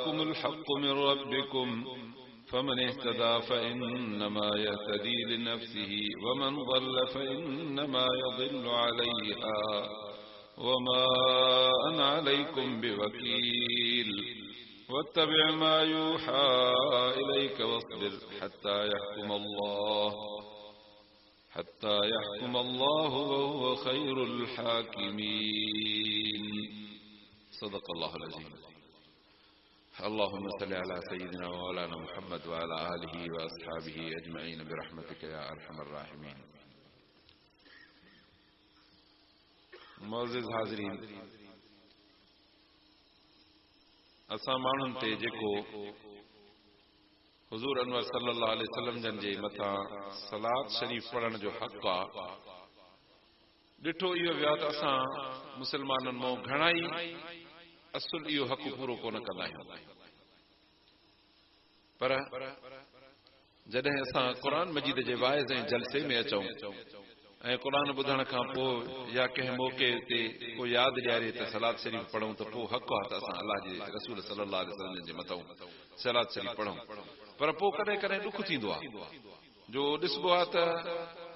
जाअकुमुल हक़्क़ु मिन रब्बिकुम फमन इहतदा फइन्नमा यहतदी लिनफ्सिही वमन ज़ल्ल फइन्नमा यज़िल्लु अलैहा वमा अना अलैकुम बिवकील वत्तबि' मा यूहा इलैक वस्बिर हत्ता यहकुम अल्लाह वहुव खैरुल हाकिमीन। सदक़ल्लाहुल अज़ीम। अल्लाहुम्मा सल्लि अला सय्यिदिना व मौलाना मुहम्मद व अला आलिहि व अस्हाबिहि अजमईन बिरहमतिक या अरहमर राहिमीन। मुअज़्ज़िज़ हाज़िरीन, असां माण्हुनि ते जेको हुज़ूर अनवर सल्लल्लाहु अलैहि वसल्लम जन जे मथां सलात शरीफ़ पढ़ण जो हक़ आहे, ॾिठो इहो वियो त असां मुस्लमाननि मां घणाई असुल इहो हक़ पूरो कोन कंदा आहियूं। पर जॾहिं असां क़ुरान मजीद जे वाइज़ ऐं जलसे में अचूं ऐं क़ुरान ॿुधण खां पोइ या कंहिं मौक़े ते को यादि ॾियारे त सलात शरीफ़ पढ़ूं त पोइ हक़ आहे त असां अलाह जे रसूल सल्लल्लाहु अलैहि वसल्लम जे मथां सलात शरीफ़ पढ़ूं। पर पोइ कॾहिं कॾहिं ॾुख थींदो आहे जो ॾिसबो आहे त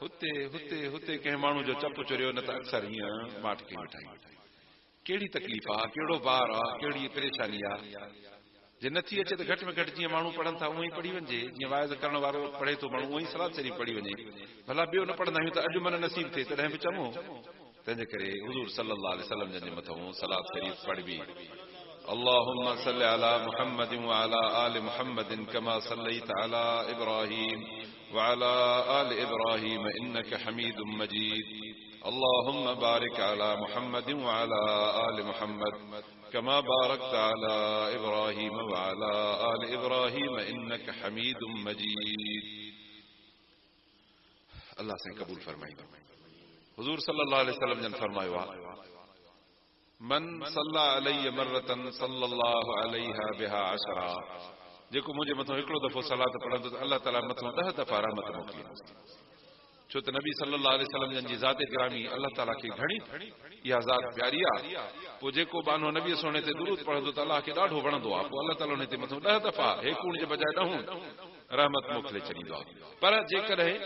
हुते हुते हुते कंहिं माण्हू जो चप चुरियो न त अक्सर हीअं माटकी वेठाई। कहिड़ी तकलीफ़ आहे, कहिड़ो ॿार आहे, कहिड़ी परेशानी आहे। जे नथी अचे त घटि में घटि जीअं माण्हू पढ़नि था उअं ई पढ़ी वञे, जीअं वाइज़ करण वारो पढ़े थो माण्हू उअं ई सलात शरीफ़ पढ़ी वञे। भला ॿियो न पढ़ंदा आहियूं त अॼु मन नसीब थिए तॾहिं बि चङो। तंहिंजे करे हुज़ूर सल्लल्लाहु अलैहि वसल्लम जे मथां सलात शरीफ़ पढ़बी। अल्लाहुम्मा सल्लि अला मुहम्मद व अला आलि मुहम्मद कमा सल्लैत अला इब्राहीम व अला आलि इब्राहीम इन्नका हमीदुम मजीद। अल्लाहुम्मा बारिक अला मुहम्मद व अला आलि मुहम्मद कमा बारकत अला इब्राहीम व अला आलि इब्राहीम इन्नका हमीदुम मजीद। अल्लाह से कबूल फरमाईंदो। हुज़ूर सल्लल्लाहु अलैहि वसल्लम जन फरमायो आहे, मन सल्ला अलैहि मर्रतन सल्लल्लाहु अलैहा बिहा अशरा। जेको मुंहिंजे मथां हिकिड़ो दफ़ो सलात पढ़ंदो त अल्लाह ताला मथां 10 दफ़ा रहमत मोकिलींदो। छो त नबी सल्लल्लाहु अलैहि वसल्लम जन जी ज़ात गिरामी अल्लाह ताला खे घणी इहा ज़ात प्यारी आहे। पोइ जेको बानो नबी सोने ते दुरूद पढ़ंदो त अल्लाह खे ॾाढो वणंदो आहे। पोइ अल्लाह ताला हुन ते मथां 10 दफ़ा हिकु जे बजाय 10 रहमत मोकिले छॾींदो आहे। पर जेकॾहिं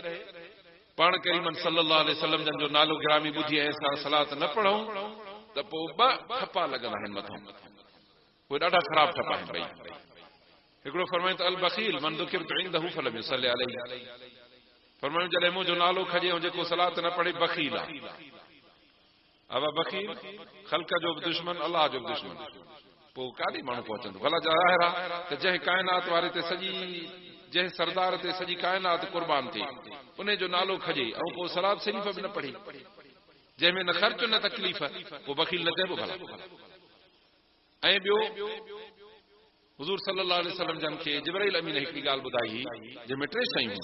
पाण करीमन सल्लल्लाहु अलैहि वसल्लम जन जो नालो गिरामी ॿुधी ऐं असां सलात न पढ़ूं त पोइ 2 ठपा लॻंदा आहिनि मथां। उहे ॾाढा ख़राब ठपा आहिनि भई। हिकिड़ो फरमायो त अल बख़ील मन दुकिरतु इंदहु फलम युसल्लि अलैहि। फरमायो जॾहिं मुंहिंजो नालो खजे ऐं जेको सलात न पढ़े बख़ील आहे। अब बख़ील ख़ल्क़ जो बि दुश्मन, अलाह जो बि दुश्मन। पोइ काॾे माण्हू पहुचंदो? भला ज़ाहिर आहे त जंहिं काइनात वारे ते जंहिं सरदार ते सॼी काइनात कुर्बान थिए उन जो नालो खजे ऐं पोइ सलात शरीफ़ बि न पढ़े, जंहिंमें न ख़र्च न तकलीफ़, पोइ बख़ील न चइबो भला। ऐं ॿियो हुज़ूर सल्लल्लाहु अलैहि वसल्लम जन खे जिब्राइल अमीन हिकिड़ी ॻाल्हि ॿुधाई जंहिंमें 3 शयूं।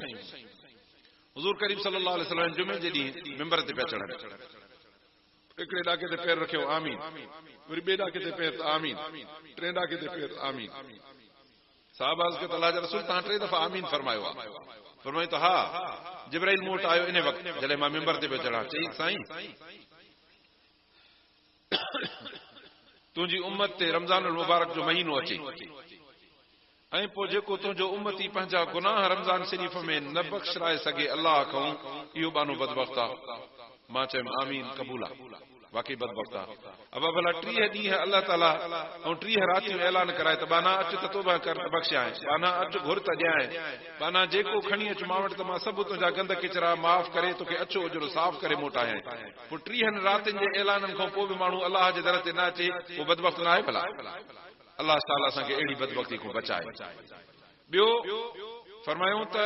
हुज़ूर करीम सल्लल्लाहु अलैहि वसल्लम जुमे जे ॾींहुं मिंबर ते पिया चढ़नि, हिकिड़े ॾाके ते पैर रखियो आमीन, वरी ॿिए ॾाके ते पैर आमीन, 3 ॾाके ते पैर आमीन। साहबा खे त अल्लाह जा रसूल तव्हां 3 दफ़ा आमीन फरमायो आहे। फरमायो त हा, जिब्राइल मूं वटि आयो इन वक़्तु जॾहिं मां मिंबर ते पियो चढ़ां। चई साईं तुंहिंजी उम्मत ते रमज़ान मुबारक जो महीनो अचे ऐं पोइ जेको तुंहिंजो उम्मती पंहिंजा गुनाह रमज़ान शरीफ़ में न बख़्शराए सघे अल्लाह खां, इहो बानो बदबख़्त आहे। मां चयुमि आमीन, क़बूल आहे, वाकई बदबख़्त आहे। अब भला 30 ॾींहं अल्लाह ताला ऐं 30 रातियूं ऐलान कराए त बाना अच त तौबा कर त बख़्शियां, बाना अच घुर त ॾियां, बाना जेको खणी अच मां वटि त मां सभु तुंहिंजा गंद किचरा माफ़ करे तोखे अछो उजरो साफ़ करे मोटायां। पोइ 30 रातियुनि जे ऐलाननि खां पोइ बि माण्हू अल्लाह जे दर ते न अचे, पोइ बदबख़्त न आहे भला? अल्लाह ताला असांखे अहिड़ी बदबख़्ती खां बचाए। ॿियो फरमायूं त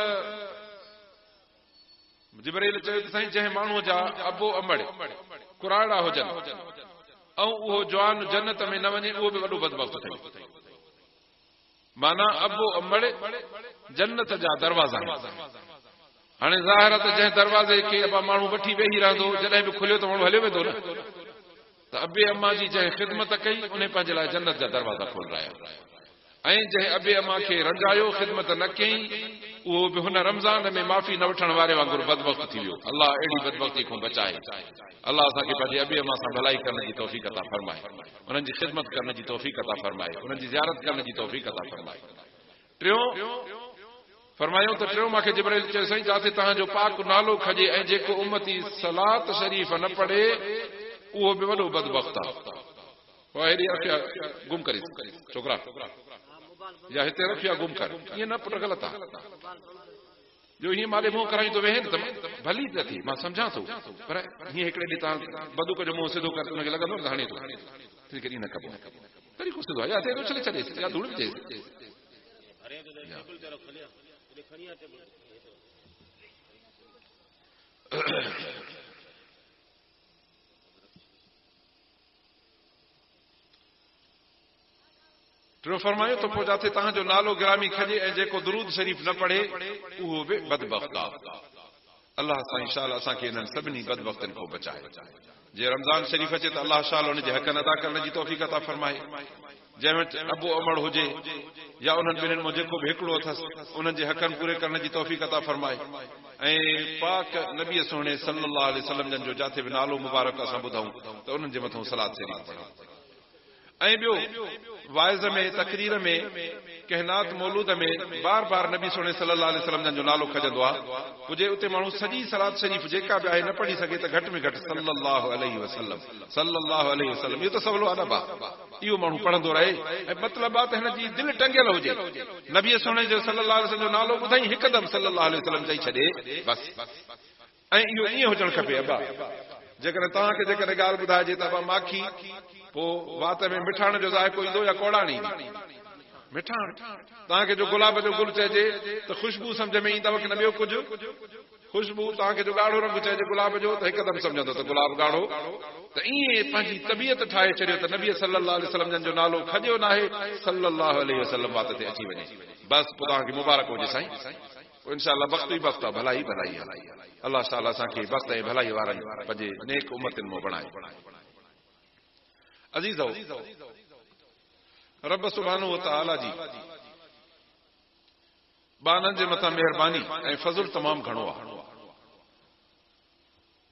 जिब्राइल चयो त साईं जंहिं माण्हूअ जा अबो अमड़ कुराड़ा हुजनि ऐं उहो जवान जन्नत में न वञे, उहो बि वॾो बदबख़्त थिए। माना अबो अमड़ जन्नत जा दरवाज़ा। हाणे ज़ाहिर आहे त जंहिं दरवाज़े खे अबा माण्हू वठी वेही रहंदो, जॾहिं बि खुलियो त माण्हू हलियो वेंदो न। त अबे अम्मा जी जंहिं ख़िदमत कई उन पंहिंजे लाइ जन्नत जा दरवाज़ा खोल रहिया। ऐं जंहिं अबे अम्मा खे रंजायो ख़िदमत न कयईं उहो बि हुन रमज़ान में माफ़ी न वठण वारे वांगुरु बदबख्त थी वियो। अल्लाह अहिड़ी बदबख्ती खां बचाए। अल्लाह असांखे पंहिंजे अबे अमा सां भलाई करण जी तौफ़ीक़ अता फरमाए, उन्हनि जी ख़िदमत करण जी तौफ़ीक़ अता फरमाए, उन्हनि जी ज़ियारत करण जी तौफ़ीक़ अता फरमाए। टियों फरमायो त टियों मूंखे जिब्राइल चयो साईं जिथे तव्हांजो पाक नालो खजे ऐं जेको उम्मती सलात शरीफ़ न पढ़े उहो बि वॾो बदबख्त आहे। पोइ हेॾी रखिया गुम करे छोकिरा या हिते रखिया गुम कर, ईअं न पुट ग़लति आहे। जो हीअं माले मुंहुं कराई थो वेहे न त भली त थी, मां सम्झां थो, पर हीअं हिकिड़े ॾींहुं तव्हां बंदूक जो मुंहुं सिधो कर हुनखे लॻंदो न हाणे थो कॾहिं न कबो, तरीक़ो सिधो आहे या ते उछले छॾेसि या धूड़ विझेसि। टियों फरमायो त पोइ जिथे तव्हांजो नालो गिरामी खजे ऐं जेको दुरूद शरीफ़ न पढ़े उहो बि बदबख्त आहे। अल्लाह सां इंशाअल्लाह असांखे इन्हनि सभिनी बदबख्तनि खां बचाए। जे रमज़ान शरीफ़ अचे त अल्लाह शाल उन जे हक़नि अदा करण जी तौफ़ीक़ अता फरमाए। जंहिं अबो अमड़ हुजे या उन्हनि ॿिन्हिनि मां जेको बि हिकिड़ो अथसि उन्हनि जे हक़नि पूरे करण जी तौफ़ीक़ अता फरमाए। ऐं पाक नबी सोने सल्लल्लाहु अलैहि वसल्लम जन जो जिथे बि नालो मुबारक असां ॿुधूं त उन्हनि जे मथां सलात शरीफ़ पढ़ूं। ऐं ॿियो वाइज़ में तकरीर में कहनात मौलूद में बार बार नबी सोने सल्लल्लाहु अलैहि वसल्लम जो नालो खजंदो आहे। हुजे उते माण्हू सॼी सलात शरीफ़ जेका बि आहे न पढ़ी सघे त घटि में घटि सल्लल्लाहु अलैहि वसल्लम इहो त सवलो अदब आहे, इहो माण्हू पढ़ंदो रहे। ऐं मतिलबु आहे त हिन जी दिलि टंगियल हुजे, नबी सोने जो सल्लल्लाहु अलैहि वसल्लम जो नालो ॿुधाई हिकदमि सल्लल्लाहु अलैहि वसल्लम चई छॾे बस। ऐं इहो ईअं हुजणु खपे अबा, जेकॾहिं तव्हांखे जेकॾहिं ॻाल्हि ॿुधाइजे त अबा माखी पोइ वात में मिठाण जो ज़ाइक़ो ईंदो या कोड़ाणी मिठाण, तव्हांखे जो गुलाब जो गुल चइजे त ख़ुशबू सम्झ में ईंदव की न ॿियो कुझु ख़ुशबू, तव्हांखे जो ॻाढ़ो रंग चइजे गुलाब जो त हिकदमि सम्झंदो त गुलाब ॻाढ़ो। त ईअं पंहिंजी तबियत ठाहे छॾियो त नबी सल्लल्लाहु अलैहि वसल्लम जन जो नालो खजियो न आहे, सल्लल्लाहु अलैहि वसल्लम वात ते अची वञे बसि, पोइ तव्हांखे मुबारक हुजे साईं। पोइ इंशाअल्लाह वक़्तु ई वक़्तु आहे, भलाई भलाई आहे। अल्लाह ताला असांखे वक़्तु ऐं भलाई वारनि पंहिंजे नेक उम्मतनि मां बणाए। अज़ीज़ो, रब सुब्हानहू व तआला जी बाननि जे मथां महिरबानी ऐं फज़ल तमामु घणो आहे।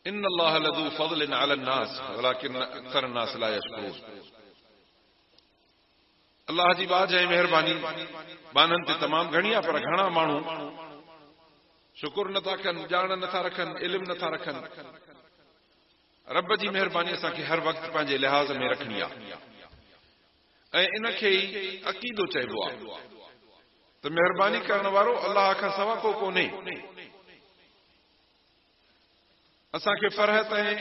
इन अल्लाह लज़ू फ़ज़लिन अलन नास वलाकिन अक्सर नास ला यशकुरून। अल्लाह जी बाज ऐं महिरबानी बाननि ते तमामु घणी आहे, पर घणा माण्हू शुकुर नथा कनि, ॼाण नथा रखनि, इल्म नथा रखनि। रब जी महिरबानी असांखे हर वक़्तु पंहिंजे लिहाज़ में रखणी आहे ऐं इनखे ई अक़ीदो चइबो आहे त महिरबानी करण वारो अल्लाह खां सवा को कोन्हे। असांखे फ़रहत ऐं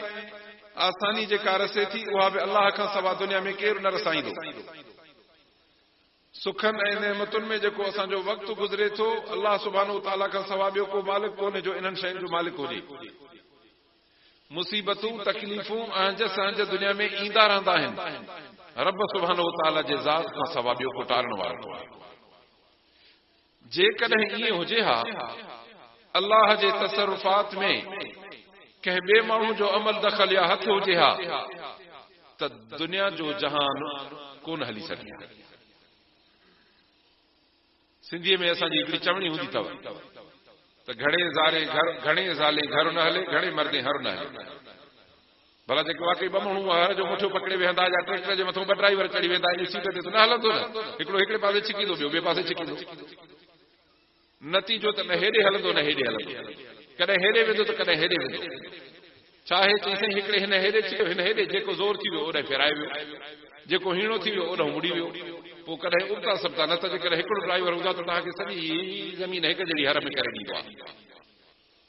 आसानी जेका रसे थी उहा बि अल्लाह खां सवा दुनिया में केरु न रसाईंदो। सुखनि ऐं नेमतुनि में जेको असांजो वक़्तु गुज़रे थो, अल्लाह सुब्हानहू तआला खां सवा ॿियो को मालिक कोन्हे जो इन्हनि शयुनि जो मालिक हुजे। मुसीबतूं तकलीफ़ूं अहंज सहंज दुनिया में ईंदा रहंदा आहिनि, रब सुब्हानहू तआला जे ज़ात खां सवा ॿियो को टारण वारो कोन्हे। जेकॾहिं ईअं हुजे हा अल्लाह जे तसरुफ़ात में कंहिं ॿिए माण्हू जो अमल दख़ल या हथ हुजे हा त दुनिया जो जहान कोन हली सघे हा। सिंधीअ में असांजी हिकिड़ी चवणी हूंदी अथव त घणे ज़ाले घर न हले, घणे मर्दे हर न हले। भला जेके वाकई ॿ माण्हू हर जो मुठियो पकड़े वेहंदा या ट्रैक्टर जे मथां ॿ ड्राइवर चढ़ी वेंदा आहिनि सीट ते त न हलंदो न, हिकिड़ो हिकिड़े पासे छिकींदो, ॿियो ॿिए पासे छिकींदो। नतीजो त न हेॾे हलंदो न हेॾे हलंदो, कॾहिं हेॾे वेंदो त कॾहिं हेॾे वेंदो। छा आहे चई साईं हिकिड़े हिन हेॾे छिकियो, हिन हेॾे, जेको ज़ोर थी वियो ओॾे फेराए वियो, जेको हीणो थी वियो ओॾो मुड़ी वियो। पोइ कॾहिं उबता सभता, न त जेकॾहिं हिकिड़ो ड्राइवर हूंदो त तव्हांखे सॼी ज़मीन हिकु जहिड़ी हर में करे ॾींदो आहे।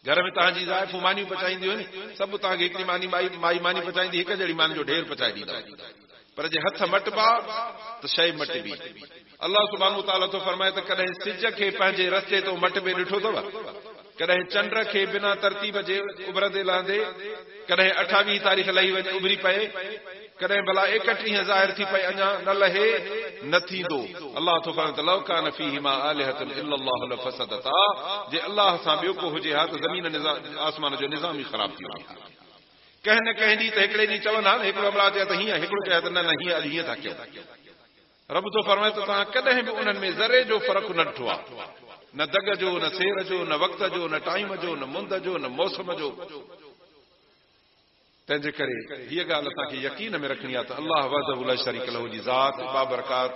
घर में तव्हांजी ज़ाइफ़ूं मानियूं पचाईंदियूं आहिनि, सभु तव्हांखे हिकिड़ी माई मानी पचाईंदी, हिकु जहिड़ी मानी जो ढेर पचाए ॾींदा। पर जे हथ मटिबा त शइ मटिबी। अल्लाह सुब्हानहू तआला थो फरमाए त कॾहिं सिज खे पंहिंजे रस्ते तो मटिबे ॾिठो अथव, कॾहिं चंड खे बिना तरतीब जे उभरंदे लहंदे, कॾहिं 28 तारीख़ लही वञे उभरी पए, कॾहिं भला 31 ज़ाहिर थी पए अञा न लहे न थींदो। अल्लाह थो फरमाए त लौ कान फीहिमा आलिहतुन इल्लल्लाहु लफसदता, जे अल्लाह सां ॿियो को हुजे हा त ज़मीन आसमान जो निज़ाम ई ख़राब थी वञे। कंहिं न कंहिं ॾींहुं त हिकिड़े ॾींहुं चवंदा न, हिकिड़ो अमला चए त हीअं, हिकिड़ो चए त न न हीअं अॼु हीअं था कयूं। रब थो फरमाए त तव्हां कॾहिं बि उन्हनि में ज़रे जो फ़र्क़ु न ॾिठो आहे, न दग जो, न सेर जो, न वक्त जो, न टाइम जो, न मुंद जो, न मौसम जो। तंहिंजे करे हीअ ॻाल्हि असांखे यकीन में रखणी आहे त अल्लाह वहदहु ला शरीक लहू जी ज़ात बाबरकात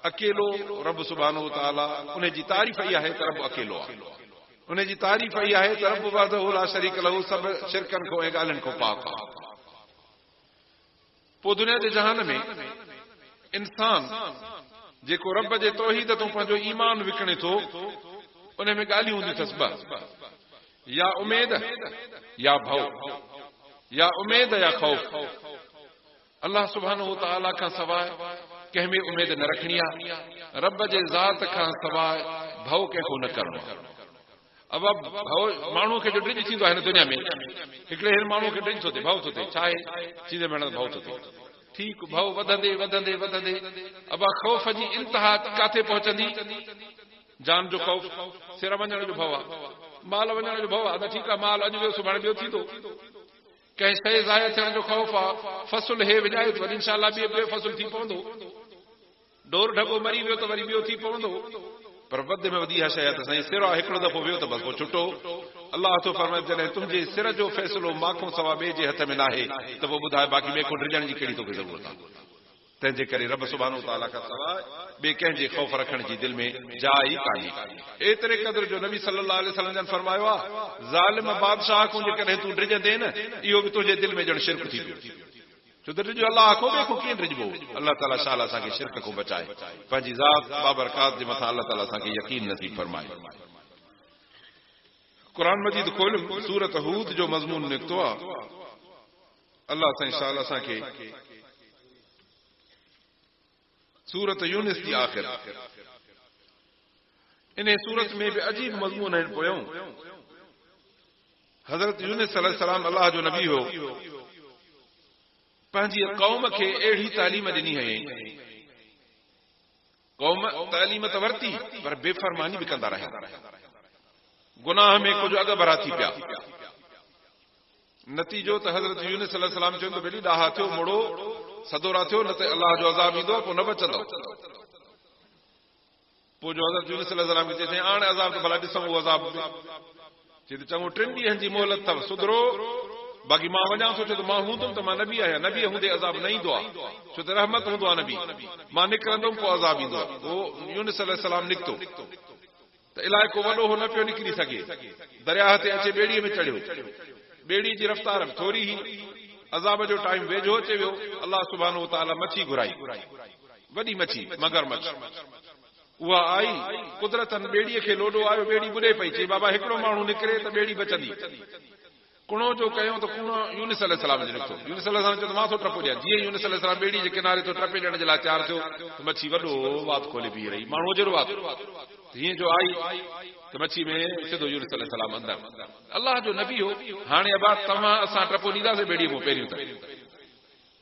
अकेलो रब सुभानो ताला, उन जी तारीफ़ इहा आहे त रब अकेलो आहे। उन जी तारीफ़ इहा आहे त रब वहदहु ला शरीक लहू सभु शिरकनि खां ऐं ॻाल्हियुनि खां पाक आहे। पोइ दुनिया जे जहान में इंसान जेको रब जे तौहीद तूं पंहिंजो ईमान विकिणे थो, उन में ॻाल्हियूं हूंदियूं अथसि ॿ, या उमेद या भउ, या उमेद या ख़ौफ। अल्लाह सुब्हानहु तआला खां सवाइ कंहिं में उमेद न रखणी आहे, रब जे ज़ात खां सवाइ भउ कंहिंखो न करणो आहे। अब माण्हू खे जो ड्रिज थींदो आहे हिन दुनिया में, हिकिड़े हिन माण्हू खे ड्रिज थो थिए, भउ थो थिए, छा आहे चीज़ में भउ थो थिए, ठीकु भउ वधंदे वधंदे वधंदे अब ख़ौफ़ जी इंतिहा काथे पहुचंदी? जान जो ख़ौफ़, सिर वञण जो भउ आहे, माल वञण जो भउ आहे, त ठीकु आहे माल अॼु वियो सुभाणे ॿियो थींदो। कंहिं शइ ज़ाया थियण जो ख़ौफ़ आहे, फ़सुल हे विञायो त वरी इंशाअल्लाह ॿियो फ़सुल थी पवंदो, डोर ढगो मरी वियो त वरी ॿियो थी पवंदो। पर वधि में वधी इहा शइ आहे त साईं सिर आहे, हिकिड़ो दफ़ो वियो त बसि पोइ छुटो। अल्लाह थो फरमाए जॾहिं तुंहिंजे सिर जो फ़ैसिलो माखों सवा ॿिए जे हथ में न आहे त पोइ ॿुधाए बाक़ी ॿिए को ड्रिजण जी कहिड़ी तोखे ज़रूरत आहे? तंहिंजे करे रब सुब्हानो ताला खां सवाइ ॿिए कंहिंजे ख़ौफ़ रखण जी दिलि में जाइ ई कान्हे। एतिरे क़दुरु जो नबी सल्लल्लाहु अलैहि वसल्लम जन फरमायो आहे, ज़ालिम बादशाह को जेकॾहिं तूं ड्रिजंदे न, इहो बि तुंहिंजे दिलि में ॼण शिरक थी पियो। छो त ड्रिजो अल्लाह को, ॿिए को कीअं ड्रिजबो? अल्लाह ताला शाल असांखे शिरक खां बचाए, पंहिंजी ज़ात बाबरकात जे मथां अल्लाह ताला असांखे यकीन नसीब फरमाए। क़ुरान मजीद खोल, सूरत हूद जो मज़मून निकितो आहे। अल्लाह साईं शाल असांखे सूरत यूनिस जी आख़िर, इन सूरत में बि अजीब मज़मून आहिनि पोयूं। हज़रत यूनिस अलैहिस्सलाम अल्लाह जो नबी हो, पंहिंजी क़ौम खे अहिड़ी तालीम ॾिनी हुई, क़ौम तालीम त वरिती पर बेफ़रमानी बि कंदा रहिया, गुनाह में कुझु अॻ भरा थी पिया। नतीजो त हज़रत यूनिस अलैहिस्सलाम चवनि त बेली ॾाहा थियो, मुड़ो सदोरा थियो, न त अल्लाह जो अज़ाब ईंदो, पोइ न बचंदो। पोइ जो हज़रत यूनिस अलैहिस्सलाम खे चए हाणे अज़ाब त भला ॾिसूं उहो अज़ाब, चए त चङो 3 ॾींहंनि जी मोहलत अथव, सुधरो, बाक़ी मां वञा थो, छो त मां हूंदुमि त मां नबी आहियां, नबी हूंदे अज़ाब न ईंदो आहे, छो त रहमत हूंदो आहे नबी, मां निकिरंदुमि पोइ अज़ाब ईंदो आहे। उहो यूनिस अलैहिस्सलाम निकितो त इलाइक़ो वॾो हो, न पियो निकिरी सघे, दरिया ते अचे ॿेड़ीअ में चढ़ियो, ॿेड़ी जी रफ़्तार थोरी ई, अज़ाब जो टाइम वेझो अचे वियो। अल्लाह सुब्हानो ताला मच्छी घुराई, वॾी मच्छी मगरमच्छ, उहा आई कुदरतन ॿेड़ीअ खे लोॾो आयो, ॿेड़ी ॿुॾे पई, चई बाबा हिकिड़ो माण्हू निकिरे त ॿेड़ी बचंदी। कुणो जो कयूं त कुणो यूनिस अलैहिस्सलाम जो निकितो। यूनिस अलैहिस्सलाम चयो त मां थो टपो ॾियां। जीअं यूनिस अलैहिस्सलाम ॿेड़ी जे किनारे तो टपे ॾियण जे लाइ तयारु थियो त मच्छी वॾो वात खोले बीह रही, माण्हू जहिड़ो वात, हीअं जो आई त मच्छी में सिधो यूनिस अलैहिस्सलाम अंदर। अल्लाह जो नबी हो, हाणे अबाद तव्हां असां टपो ॾींदासीं ॿेड़ी में पहिरियों त,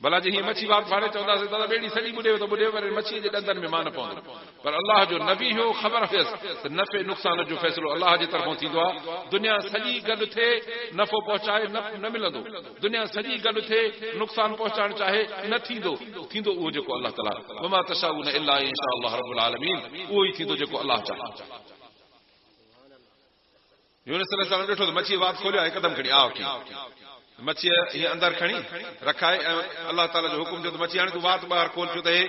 भला जी हीअं मच्छी वात फाड़े चवंदासीं दादा ॿेड़ी सॼी ॿुॾेव त ॿुॾेव, पर मच्छीअ जे ॾंदनि में मां न पवंदुमि। पर अल्लाह जो नबी हो, ख़बर हुयसि त नफ़े नुक़सान जो फ़ैसिलो अल्लाह जे तरफ़ां थींदो आहे। दुनिया सॼी गॾु थिए, नफ़ो पहुचाए न मिलंदो, दुनिया सॼी गॾु थिए, नुक़सान पहुचाइण चाहे न थींदो, थींदो उहो जेको अल्लाह ताला, वमा तशाऊन इल्ला इंशा अल्लाह रब्बुल आलमीन, उहो ई थींदो जेको अल्लाह चाहे। यूनुस अलैहिस्सलाम ॾिठो त मच्छी वात खोलियो, हिकदमि खणी आओ की मच्छी हीअं अंदरि खणी रखाए, ऐं अल्लाह ताला जो हुकुम थियो त मच्छी हाणे तूं वात ॿाहिरि खोल, छो त हे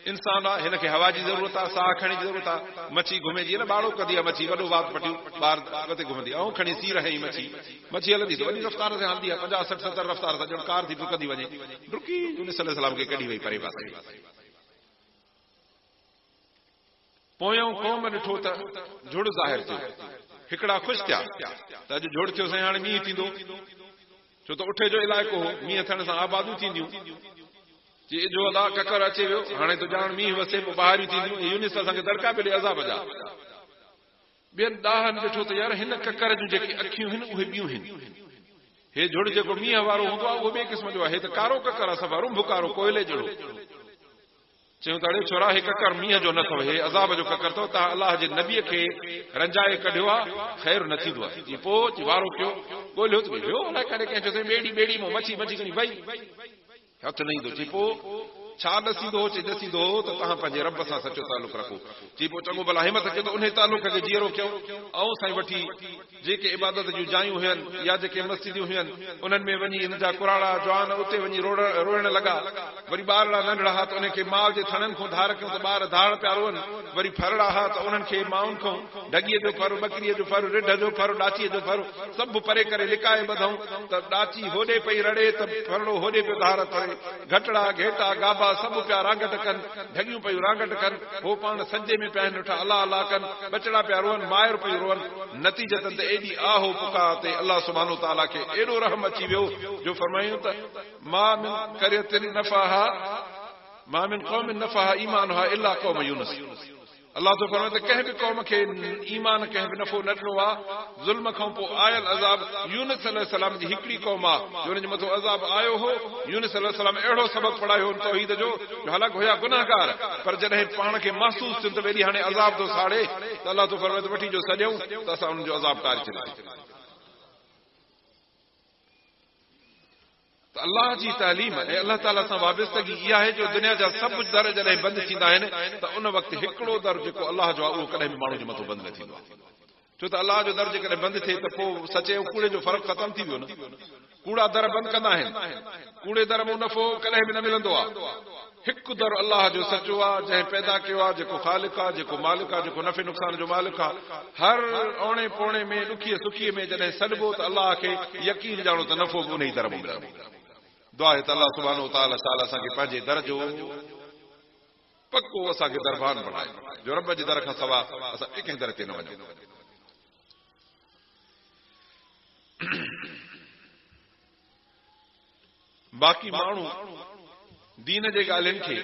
इंसान आहे, हिनखे हवा जी ज़रूरत आहे, साह खणण जी ज़रूरत आहे। मच्छी घुमे जीअं न ॿाड़ो कंदी आहे मच्छी, वॾो वात पटियूं ॿाहिरि अॻिते घुमंदी आहे, ऐं खणी सी रहे मच्छी, मच्छी हलंदी त वॾी रफ़्तार सां हलंदी आहे, 50, 60, 70 रफ़्तार सां, ॼण कार थी डुकंदी वञे, डुकी यूनुस अलैहिस्सलाम खे कढी वई परे पासे। पोयों क़ौम ॾिठो त झुड़ ज़ाहिर थियो, हिकिड़ा ख़ुशि थिया त अॼु झुड़ थियो, साईं हाणे मींहुं थींदो, छो त उठे जो इलाइक़ो हो, मींहं थियण सां आबादियूं थींदियूं, जी जो अदा ककर अचे वियो, हाणे तो ॼाण मींहुं वसे, पोइ ॿाहिरियूं थींदियूं। यूनुस असांखे दड़का पियो ॾे अज़ाब जा। ॿियनि ॾाहनि ॾिठो त यार हिन ककर जूं जेके अखियूं आहिनि उहे ॿियूं आहिनि, हे झुड़ जेको मींहं वारो हूंदो आहे उहो ॿिए क़िस्म जो आहे, हे त कारो ककर आहे, सफ़ा रुंभ कारो कोयले जहिड़ो। चयूं त अड़े छोरा हे ककर मींहं जो न अथव, हे अज़ाब जो ककर अथव, तव्हां अलाह जे नबीअ खे रंजाए कढियो आहे, ख़ैर न थींदो आहे। जी पोइ वारो कयो, ॻोल्हियो त वियो, अलाए काॾे कंहिं चयोसीं ॿेड़ी मां मच्छी खणी वई, हथ न ईंदो। जी पोइ छा ॾसींदो चे ॾसींदो त तव्हां पंहिंजे रब सां सचो तालुक रखो। चई पोइ चङो भला हिमत अचे त उन तालुक खे जीअरो कयो ऐं साईं वठी जेके इबादत जूं जायूं हुयनि या जेके मस्जिदियूं हुयनि उन्हनि में वञी हिन जा कुराड़ा जवान उते वञी रोइण लॻा। वरी ॿारड़ा नंढड़ा हा त उनखे माउ जे थणनि खां धार कयूं त ॿार धाड़ पिया रोअनि। वरी फरड़ा हा त उन्हनि खे माउनि खां ढॻीअ जो फर, बकरीअ जो फर, रिढ जो फर, ॾाचीअ जो फर सभु परे करे लिकाए ॿधऊं त ॾाची होॾे पई रड़े त फरड़ो होॾे पियो धार करे। घटड़ा घेटा गाबा सभु पिया रागट कनि, ढॻियूं पियूं रागट कनि, हो पाण सजे में पिया वेठा अलाह अलाह कनि, बचड़ा पिया रोअनि, मायर पियूं रोअनि। नतीजतन त एॾी आहो पुकार ते अलाह सुब्हानो ताला खे एॾो रहम अची वियो जो फरमायूं त मा मिन क़रयतिन नफ़हा मा मिन क़ौमिन नफ़हा ईमानुहा इल्ला क़ौम यूनुस। अल्लाह तो फरमाए त कंहिं बि क़ौम खे ईमान कंहिं बि नफ़ो न ॾिनो आहे ज़ुल्म खां पोइ आयल अज़ाब यूनुस अलैहिस्सलाम जी हिकिड़ी क़ौम आहे जो हुनजे मथां अज़ाब आयो हो। यूनुस अलैहिस्सलाम अहिड़ो सबक़ पढ़ायो हो तौहीद जो हालांकि हुया गुनाहगार, पर जॾहिं पाण खे महसूस थियो त वेॾी हाणे अज़ाब थो साड़े त अल्लाह तो फरमाए त वठी जो सॼऊं त असां हुनजो अज़ाब टारे छॾियो। अल्लाह जी तालीम ऐं अल्लाह ताला सां वाबस्तगी इहा आहे जो दुनिया जा सभु दर जॾहिं बंदि थींदा आहिनि त उन वक़्तु हिकिड़ो दर जेको अल्लाह जो आहे उहो कॾहिं बि माण्हू जे मथां बंदि न थींदो आहे। छो त अल्लाह जो दर जेकॾहिं बंदि थिए त पोइ सचे ऐं कूड़े जो फ़र्क़ु ख़तम थी वियो न। कूड़ा दर बंदि कंदा आहिनि, कूड़े दर में नफ़ो कॾहिं बि न मिलंदो आहे। हिकु दर अल्लाह जो सचो आहे जंहिं पैदा कयो आहे, जेको ख़ालिक आहे, जेको मालिक आहे, जेको नफ़े नुक़सान जो मालिक आहे। हर औणे पोणे में ॾुखीअ सुखीअ में जॾहिं सॾिबो त अल्लाह खे यकीन ॼाणो त नफ़ो बि उन ई दर में मिलंदो। दुआ आहे त अल्लाह सुब्हानो ताला असांखे पंहिंजे दर जो पको असांखे दरबान बणाए जो रब जे दर खां सवा असां ॿिए कंहिं दर ते न वञूं। बाक़ी माण्हू दीन जे ॻाल्हियुनि खे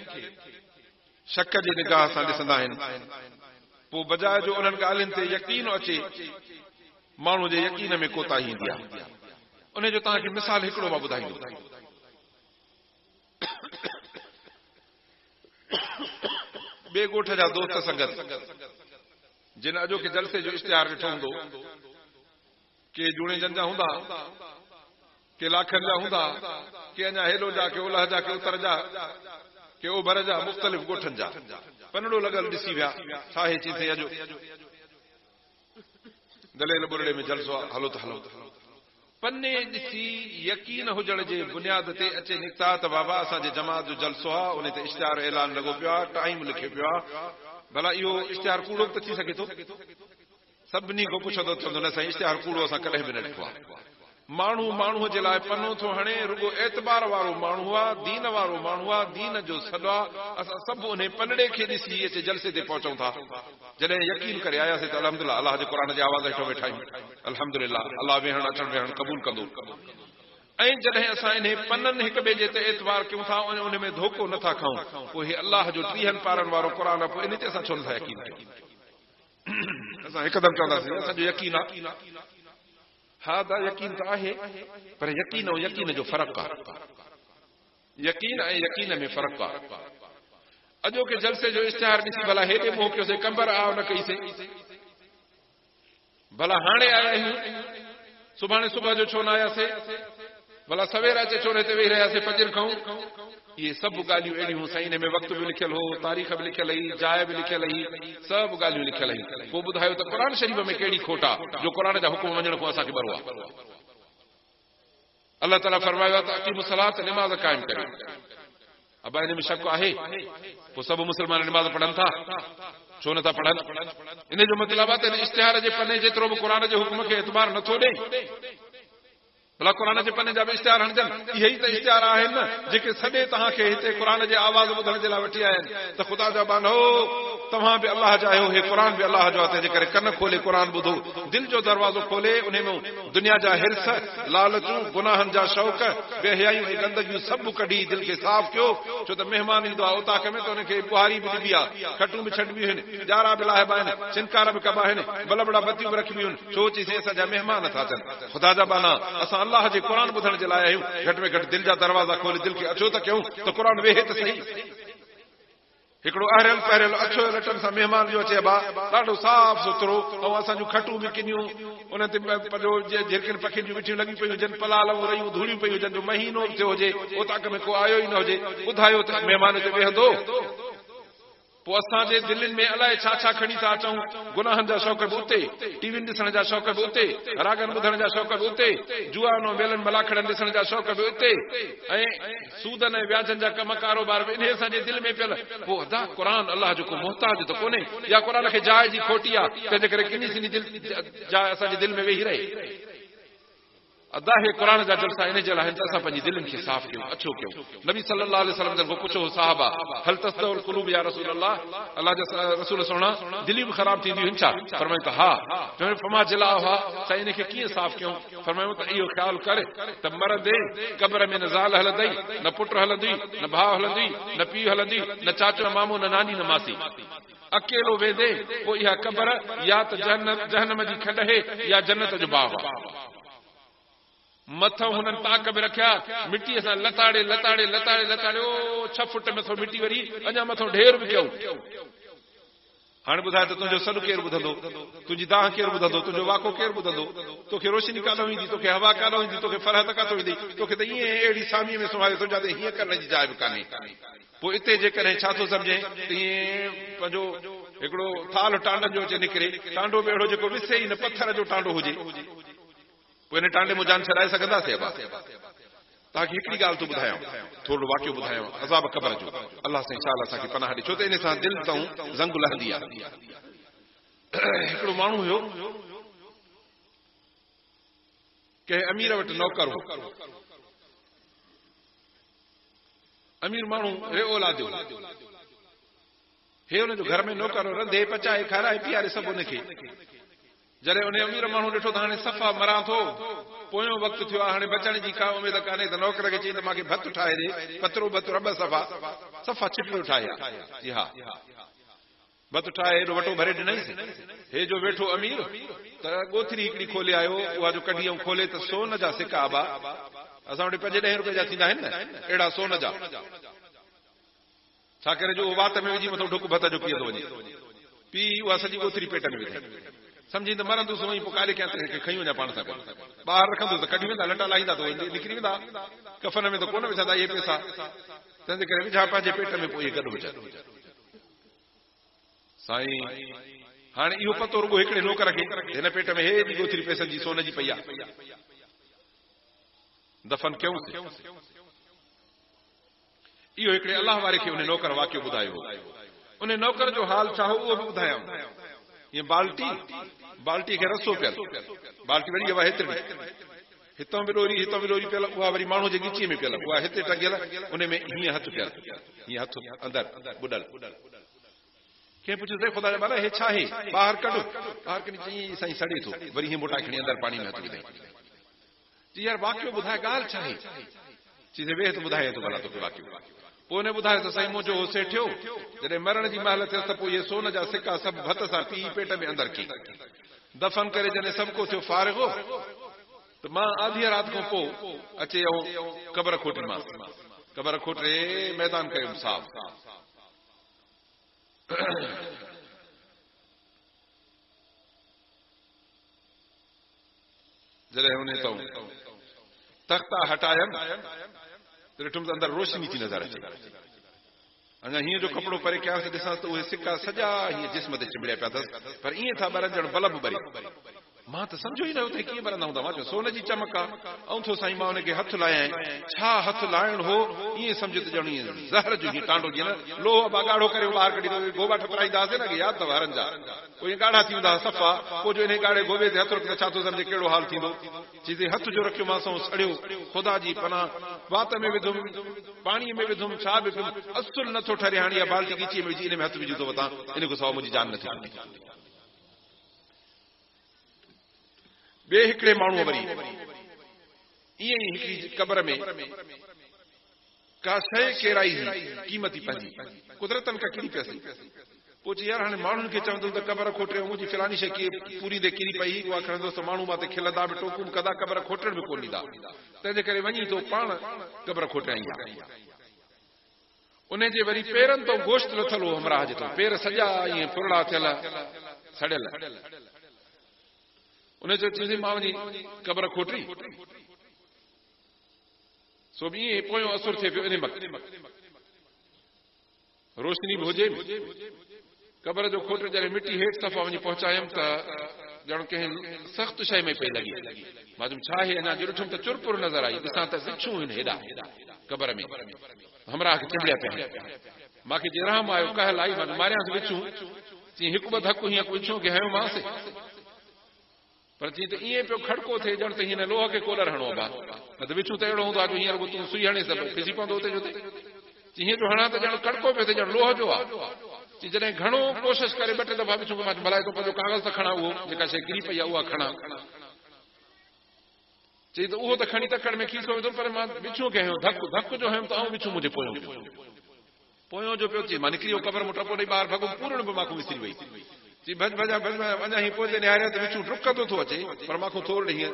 शक जी निगाह सां ॾिसंदा आहिनि, पोइ बजाए जो उन्हनि ॻाल्हियुनि ते यकीन अचे माण्हू जे यकीन में कोताही ईंदी आहे। उन जो तव्हांखे मिसाल हिकिड़ो मां ॿुधाईंदुमि। ॿिए ॻोठ जा दोस्त संगत जिन अॼोके जलसे जो इश्तिहार ॾिठो हूंदो, के जूणे जन जा हूंदा, के लाखनि जा हूंदा, के अञा हेॾो जा, के ओलह जा, के उतर जा, के ओभर जा, मुख़्तलिफ़ ॻोठनि जा पनड़ो लॻल ॾिसी विया। छा हे चीथे अॼो दलेल बुरड़े में जलसो आहे, हलो त हलो। पन्ने ॾिसी यकीन हुजण जे बुनियाद ते अचे निकिता त बाबा असांजे जमात जो जलसो आहे, उन ते इश्तिहार ऐलान लॻो पियो आहे, टाइम लिखियो पियो आहे। भला इहो इश्तिहार कूड़ो त थी सघे थो? सभिनी खां पुछंदो चवंदो न साईं इश्तिहार कूड़ो असां कॾहिं बि न ॾिठो आहे। माण्हू माण्हूअ जे लाइ पनो थो हणे, रुगो एतबार वारो माण्हू आहे, दीन वारो माण्हू आहे, दीन जो सॾु आहे। असां सभु उन पनड़े खे ॾिसी अचे जलसे ते पहुचूं था। जॾहिं यकीन करे आयासीं त अल्हम्दुलिल्लाह अल्लाह जे क़ुर जे आवाज़ हेठो वेठा आहियूं, अल्हम्दुलिल्लाह अल्लाह वेहण अचण वेहण क़बूल कंदो। ऐं जॾहिं असां इन पननि हिक ॿिए जे ते एतबार कयूं था, उन में धोखो नथा खाऊं, पोइ हे अल्लाह जो 30 पारनि वारो क़ुर आहे, पोइ इन ते असां छो नथा यकीन कयूं? असां हिकदमि चवंदासीं असांजो यकीन आहे। हा दा यकीन त आहे, पर यकीन ऐं यकीन जो फ़र्क़ु आहे। यकीन ऐं यकीन में फ़र्क़ु आहे। अॼोके जलसे जो इश्तिहार ॾिसी भला हेॾे मोकिलियोसीं, कंबर आव न कईसीं। भला हाणे आया आहियूं, सुभाणे सुबुह जो छो न आयासीं? भला सवेर अचे छो न हिते वेही रहियासीं फजर खां? इहे सभु ॻाल्हियूं अहिड़ियूं साईं, हिन में वक़्तु बि लिखियल हो, तारीख़ बि लिखियल हुई, जाइ बि लिखियल हुई, सभु ॻाल्हियूं लिखियल हुई। पोइ ॿुधायो त क़ुर शरीफ़ में कहिड़ी खोट आहे जो क़ुर जा हुकुम वञण खां असांखे बरो आहे? अल्लाह ताला फरमायो आहे त अक़ीमु सलात, निमाज़ क़ाइम करियो। अब इन में शक आहे? पोइ सभु मुस्लमान निमाज़ पढ़नि था, छो नथा पढ़नि? इन जो मतिलबु आहे त इश्तिहार जे पने जेतिरो बि क़ुर जे हुकुम खे एतबार नथो ॾे। भला क़ुर जे पने जा बि इश्तिहार हणजनि। इहे ई त इश्तिहार आहिनि न जेके सॼे तव्हांखे हिते क़ुर जे आवाज़ ॿुधण जे लाइ वठी आया आहिनि। त ख़ुदा जा बानो तव्हां बि अलाह जा आहियो, हे क़ुर बि अलाह जो आहे, तंहिंजे करे कन खोले क़ुर ॿुधो, दिलि जो दरवाज़ो खोले, उन में दुनिया जा हिर्स, लालचूं, गुनाहनि जा शौक़, बेहयायूं ऐं गंदगियूं सभु कढी दिलि खे साफ़ कयो। छो त महिमान ईंदो आहे उताक में त हुनखे बुहारी बि ॾिबी आहे, खटूं बि छॾिबियूं आहिनि, ॼारा बि लाहिबा आहिनि, छिनकार बि कबा आहिनि, बलबड़ा बतियूं बि रखबियूं आहिनि। छो चईसीं असांजा महिमान था अचनि। ख़ुदा जा बाना असां अलाह जे क़ुर ॿुधण जे लाइ आहियूं। घटि में घटि दिलि जा दरवाज़ा खोले दिलि खे अचो त कयूं त क़ुर वेहे त सही। हिकिड़ो अहरियल पहिरियल अछो लटनि सां महिमान जो अचे बा ॾाढो साफ़ सुथरो ऐं असांजूं खटूं बि किनियूं उन ते पंहिंजो झिरकियुनि पखियुनि जूं मिठियूं लॻी पयूं हुजनि पलाल रहियूं धूड़ियूं पयूं हुजनि जो महीनो थियो हुजे उताक में को आयो ई न हुजे ॿुधायो त महिमान ते वेहंदो पोइ असांजे दिलनि में अलाए छा छा खणी था अचूं गुनाहनि जा शौक़ बि उते टीवियुनि ॾिसण जा शौक़ बि उते रागनि ॿुधण जा शौक़ बि उते जुआनो मेलनि मलाखड़नि ॾिसण जा शौक़ बि उते ऐं सूदनि ऐं व्याजनि जा कम कारोबार बि इन असांजे दिलि में पियल पोइ अदा क़ुर अलाह जो को मोहताज त कोन्हे या क़ुर खे जाइ जी खोटी आहे तंहिंजे करे किनी सिनी जाइ असांजे दिलि में वेही रहे अदा हे क़ुर जा जलसा इन जे लाइ त असां पंहिंजी दिलनि खे साफ़ कयूं अछो कयूं नबी सल्लल्लाहु अलैहि वसल्लम जन को पुछो साहबा हल तस्दउल क़ुलूब या रसूल अल्लाह जा रसूल सोना दिलियूं बि ख़राब थींदियूं आहिनि छा फरमायो त हा चवनि फमा जिला हा त इन खे कीअं साफ़ कयूं फरमायो त इहो ख़्यालु कर त मरंदे क़ब्र में न ज़ाल हलंदई न पुट हलंदी न भाउ हलंदी न पीउ हलंदी न चाचो न मामो न नानी न मासी अकेलो वेंदे पोइ इहा क़ब्र या त जहन्नम जी खंड है या जन्नत जो बाग़ मथो हुननि ताक में रखिया मिटीअ सां लताड़े लताड़े लताड़े लताड़े ओ 6 फुट मथो मिटी वरी अञा मथो ढेर बि कयूं हाणे ॿुधाए त तुंहिंजो सॾु केरु ॿुधंदो तुंहिंजी दाह केरु ॿुधंदो तुंहिंजो वाको केरु ॿुधंदो तोखे रोशनी काॾों ईंदी तोखे हवा काॾों ईंदी तोखे फरहत काथो ईंदी तोखे त ईअं अहिड़ी सामीअ में सुम्हारे तुंहिंजा त हीअं करण जी जाइ बि कान्हे पोइ हिते जेकॾहिं छा थो सम्झे त ईअं पंहिंजो हिकिड़ो थाल टांडनि जो अचे निकिरे टांडो बि अहिड़ो जेको विसे ई न पत्थर जो टांडो हुजे पोइ इन टांडे में जान छॾाए सघंदासीं तव्हांखे हिकिड़ी ॻाल्हि थो ॿुधायां थोरो वाक़ियो ॿुधायां अज़ाब क़ब्र जो अलाह साईं छा असांखे पनाह ॾे छो त इन सां दिलि तां ज़ंग लहंदी आहे हिकिड़ो माण्हू हुयो कंहिं अमीर वटि नौकर हो अमीर माण्हू हे औलादियो हे हुनजो घर में नौकर रंधे पचाए खाराए पीआरे सभु हुनखे जॾहिं उन अमीर माण्हू ॾिठो त हाणे सफ़ा मरां थो पोयों वक़्तु थियो आहे हाणे बचण जी का उमेद कान्हे त नौकर खे चई त मूंखे भत ठाहे ॾे पतरो बतरो ॿ सफ़ा चिपड़ो ठाहे जी हा भत ठाहे हेॾो वटो भरे ॾिनईसि हे जो वेठो अमीर त ॻोथरी हिकिड़ी खोले आयो उहा जो कढी ऐं खोले त सोन जा सिका बा असां वटि 5-10 रुपए जा थींदा आहिनि न अहिड़ा सोन जा छा करे जो वात में विझी मथो ढुक भत जो पीअ थो वञे पी उहा सॼी ॻोथरी पेट में विधई समझी त मरंदुसि उहो पोइ कारे कयां खई वञा पाण सां ॿाहिरि रखंदुसि त कढी वेंदा लटा लाहींदा त निकिरी वेंदा कफन में त कोन विझंदा इहे पैसा तंहिंजे करे विझा पंहिंजे पेट में पोइ इहे गॾु विझनि साईं हाणे इहो पतो रुगो हिकिड़े नौकर खे हिन पेट में हेॾी ॻोथरी पैसनि जी सोन जी पई आहे दफ़न कयूं इहो हिकिड़े अलाह वारे खे उन नौकर वाक़ियो ॿुधायो उन नौकर जो हाल छा हो उहो बि ॿुधायां ये बाल्टी खे रसो पियल बाल्टी वरी हवा हेतिरी हितां बि डोरी पियल उहा वरी माण्हू जे ॻिचीअ में पियल उहा हिते टंगियल उन में हीअं हथ पियल हीअं हथ अंदरि बुॾल कंहिं पुछियो ख़ुदा जा बाला हे छा आहे ॿाहिरि कढो ॿाहिरि कढी चई साईं सड़े थो वरी हीअं मोटाए खणी अंदरि पाणी में हथ विधई जी यार वाक़ियो ॿुधाए ॻाल्हि छा आहे चई वेह त ॿुधाए थो भला तोखे वाक़ियो पोइ हुन ॿुधायो त साईं मुंहिंजो हो सेठियो जॾहिं मरण जी महिल थियसि त पोइ इहे सोन जा सिका सभु भत सां पी पेट में अंदरि की दफ़न करे जॾहिं सभु को थियो फारिग हो त मां आधी राति खां पोइ अचे ऐं क़ब्र खोटीमांसि क़ब्र खोटे मैदान कयुमि साफ़ जॾहिं हुन तो तख्ता हटायमि ॾिठुमि त अंदरि रोशनी थी नज़र अचे अञा हीअं जो कपिड़ो परे कयांसि ॾिसां त उहे सिका सॼा हीअं जिस्म ते चिंबड़िया पिया अथसि पर ईअं था ॿरनि ॼण बल्ब ॿरे मां त सम्झो ई न हुते कीअं ॿरंदा हूंदा मां चयो सोन जी चमक आहे ऐं थो साईं मां हुनखे हथु लायां छा हथु लाइण हो ईअं सम्झो त ॼण ईअं ज़हर जो हीअं टांडो जीअं न लोह बागाड़ो करे ॿाहिरि कढी गोबा ठपराईंदासीं न यादि अथव हरनि जा पोइ ईअं ॻाढ़ा थी वेंदा सफ़ा पोइ जो इन ॻाढ़े गोबे ते हथु रखंदा छा थो सम्झे कहिड़ो हाल थींदो चीज़े हथ जो रखियो मां सड़ियो ख़ुदा जी पनाह वात में विधुमि पाणीअ में विधुमि छा बि असुल नथो ठरे हाणे इहा बाल्टी ॻिचीअ में विझी इन में हथु विझी थो वठां इन खां सवाइ मुंहिंजी जान नथी खपे ॿिए हिकिड़े माण्हूअ वरी ईअं ई हिकिड़ी क़ब्र में का शइ केराई क़ीमती पंहिंजी कुदरतनि खां किरी पियसि पोइ चई यार हाणे माण्हुनि खे चवंदुमि त क़ब्र खोटे मुंहिंजी फलानी शइ कीअं पूरी ते किरी पई उहा खणंदुसि त माण्हू मां ते खिलंदा बि टोकूं कंदा क़ब्र खोटण बि कोन ॾींदा तंहिंजे करे वञी तो पाण क़ब्र खोटाईंदा उन जे वरी पेरनि तो गोश्त लथल हो हमराह जे तो पेर सॼा ईअं फुरड़ा थियल सड़ियल उन जो चईं मां वञी क़बर खोटी सो बि ईअं पोयों असुर थिए पियो इन वक़्तु रोशनी बि हुजे क़बर जो खोट जॾहिं मिटी हेठि दफ़ा वञी पहुचायमि त ॼण कंहिं सख़्त शइ में पई लॻी मां चयुमि छा आहे अञा जो ॾिठुमि त चुरपुर नज़र आई ॾिसां त बिच्छूं आहिनि हेॾा क़बर में हमराह खे चिंबड़िया पिया मूंखे जिराम आयो कहल आई मां मारियांसि बिच्छूं चई हिकु ॿ धकु हीअं बिच्छूं खे हयोमांसि पर चई त ईअं पियो खड़को थिए ॼण त हिन लोह खे कोलर हणो आहे न त बिच्छूं त अहिड़ो हूंदो आहे जो हींअर तूं सुई हणे सघ फिसी पवंदो हुते जो हीअं जो हणां त ॼण कड़को पियो थिए ॼण लोह जो आहे जॾहिं घणो कोशिश करे ॿ टे दफ़ा बिच्छूं मां भलाए थो पंहिंजो कागज़ त खणा उहो जेका शइ किरी पई आहे उहा खणा चई त उहो त खणी तकड़ में खीसो वेंदो पर मां बिच्छूं खे हयो धकु जो हयुमि त आऊं बिच्छूं मुंहिंजे पोयों जो पियो चई मां निकिरी वियो क़बर में टपो ॾेई ॿाहिरि भॻो पूर्ण बि मांखो विसरी वई चई भॼ भॼा अञा हीअं पोइ निहारिया त बिच्छूं डुकंदो थो अचे पर मांखो थोरो हीअं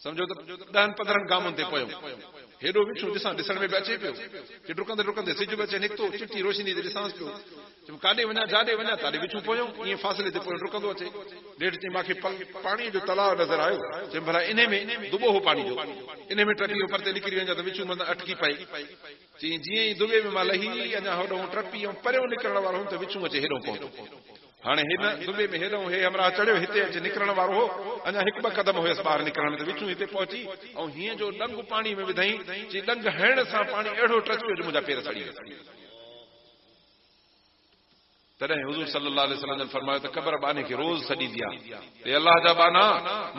सम्झो त 10-15 गामनि ते पयो हेॾो बिच्छूं ॾिसण में बि अचे पियो कि डुकंदे डुकंदे सिज बि अचे निकितो चिटी रोशनी ते ॾिसांसि पियो काॾे वञा जाॾे वञा ताॾे बिच्छूं पोयों ईअं फासिले ते पोयों डुकंदो अचे ॾेढ चई मूंखे पाणीअ जो तलाउ नज़र आयो चई भला इन में दुॿो हो पाणी जो इन में टपी परते निकिरी वञा त बिच्छूं मथां अटकी पई चई जीअं ई दुॿे में मां लही अञा होॾो टपी ऐं परियों निकिरण वारो हुउमि त बिच्छूं अचे हेॾो पहुतो हाणे हिन दुॿे में हेॾो हे हमरा चढ़ियो हिते अचे निकिरण वारो हो अञा हिकु ॿ क़दम हुयसि ॿाहिरि निकिरण में त बिच्छूं हिते पहुची ऐं हीअं जो डंग पाणी में विधई चई डंग हणण सां पाणी अहिड़ो टच पियो जो मुंहिंजा पेर सड़ी विया तॾहिं हुज़ूर सल्लल्लाहु अलैहि वसल्लम फरमायो त क़बर बाने खे रोज़ सॾींदी आहे हे अल्लाह जा बाना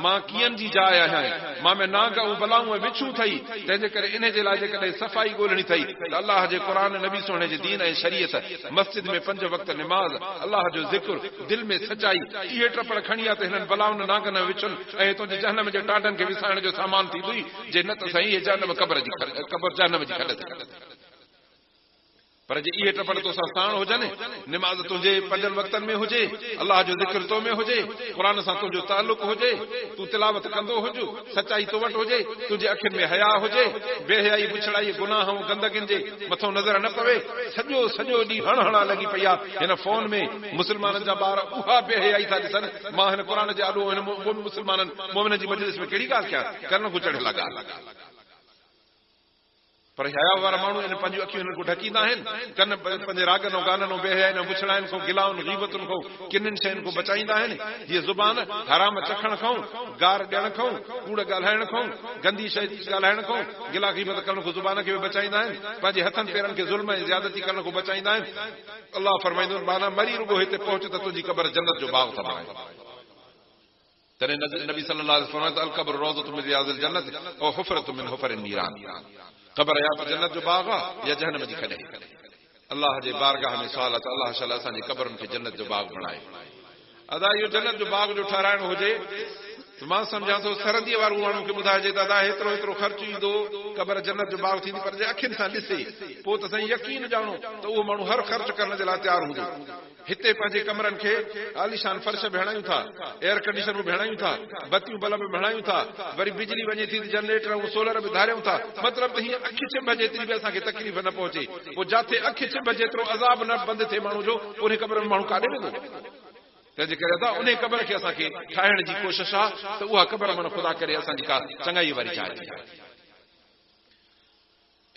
मां कीअं जी जाइ आहियां मां में नाग ऐं बलाऊं ऐं बिच्छूं थई तंहिंजे करे इन जे लाइ जेकॾहिं सफ़ाई ॻोल्हणी थई त अल्लाह जे क़ुर नबी सोने जे दीन ऐं शरीयत मस्जिद में 5 वक़्त निमाज़ अल्लाह जो ज़िक्र दिल में सचाई इहे टपड़ खणी आहे त हिननि बलाउनि नागनि ऐं विछुनि ऐं तुंहिंजे जहनम जे टाडनि खे विसाइण जो सामान थींदुई जे न त साईं जहनम क़बर जहनम जी खॾ ते पर जे इहे टपड़ तोसां साण हुजनि निमाज़ तुंहिंजे 5 वक़्तनि में हुजे अल्लाह जो ज़िक्र तो में हुजे क़ुर सां तुंहिंजो ताल्लुक़ हुजे तूं तिलावत कंदो हुजु सचाई तो वटि हुजे तुंहिंजे अखियुनि में हया हुजे बेहयाई बुछड़ाई गुनाह ऐं गंदगियुनि जे मथां नज़र न पवे सॼो ॾींहुं हणा लॻी पई आहे हिन फोन में मुस्लमाननि जा ॿार उहा बेहयाई था ॾिसनि मां हिन क़ुर जे आॾो हिन मुस्लमाननि मोमिननि जी मजलिस में कहिड़ी ॻाल्हि कयां करण को चढ़ियल ॻाल्हि पर हया वारा माण्हू इन पंहिंजूं अखियूं हिननि को ढकींदा आहिनि कन पंहिंजे रागनि ऐं गाननि ऐं बेहयाइन ऐं बुछड़ाइनि खां गिलाउनि ग़ीबतुनि खां किननि शयुनि खां बचाईंदा आहिनि जीअं ज़ुबान हराम चखण खां गार ॾियण खां कूड़ ॻाल्हाइण खां गंदी शइ ॻाल्हाइण खां गिला ग़ीबत करण खां ज़ुबान खे बि बचाईंदा आहिनि पंहिंजे हथनि पेरनि खे ज़ुल्म ऐं ज़्यादती करण खां बचाईंदा आहिनि अल्लाह फरमाईंदो माना मरी रुगो हिते पहुच त तुंहिंजी क़बर जन्नत जो बाग़ था बणाए तॾहिं नबी सल्लल्लाहु अलैहि वसल्लम अल क़ब्र रौज़तु मिन रियाज़िल जन्नत औ हुफ़रतु मिन हुफ़रिन नीरान क़बर या त जन्नत जो बाग़ आहे या जहन्नम जी खॾ अल्लाह जे बारगाह में सवाल आहे त अल्लाह शाला असांजी क़बरुनि खे जन्नत जो बाग़ बणाए अदा इहो जन्नत जो बाग़ जो ठाराइणो हुजे त मां सम्झां थो सरहदीअ वारो माण्हू खे ॿुधाइजे त अदा हेतिरो ख़र्च ईंदो क़बर जन्नत जो बाग़ थींदी पर जे अखियुनि सां ॾिसे पोइ त साईं यकीन ॼाणो त उहो माण्हू हर ख़र्च करण जे लाइ तयारु हूंदो हिते पंहिंजे कमरनि खे आलीशान फर्श बि हणायूं था एयर कंडीशनूं बि हणायूं था बतियूं बल्ब बि हणायूं था वरी बिजली वञे थी जनरेटर ऐं सोलर बि धारियूं था मतिलबु त हीअं अखि छिभ जेतिरी बि असांखे तकलीफ़ न पहुचे पोइ जिथे अखि छिभ जेतिरो अज़ाब न बंदि थिए माण्हू जो उन क़बर में माण्हू काॾे वेंदो तंहिंजे करे अदा उन क़बर खे असांखे ठाहिण जी कोशिश आहे त उहा क़बर माना ख़ुदा करे असांजी का चङाई वारी जाइ थी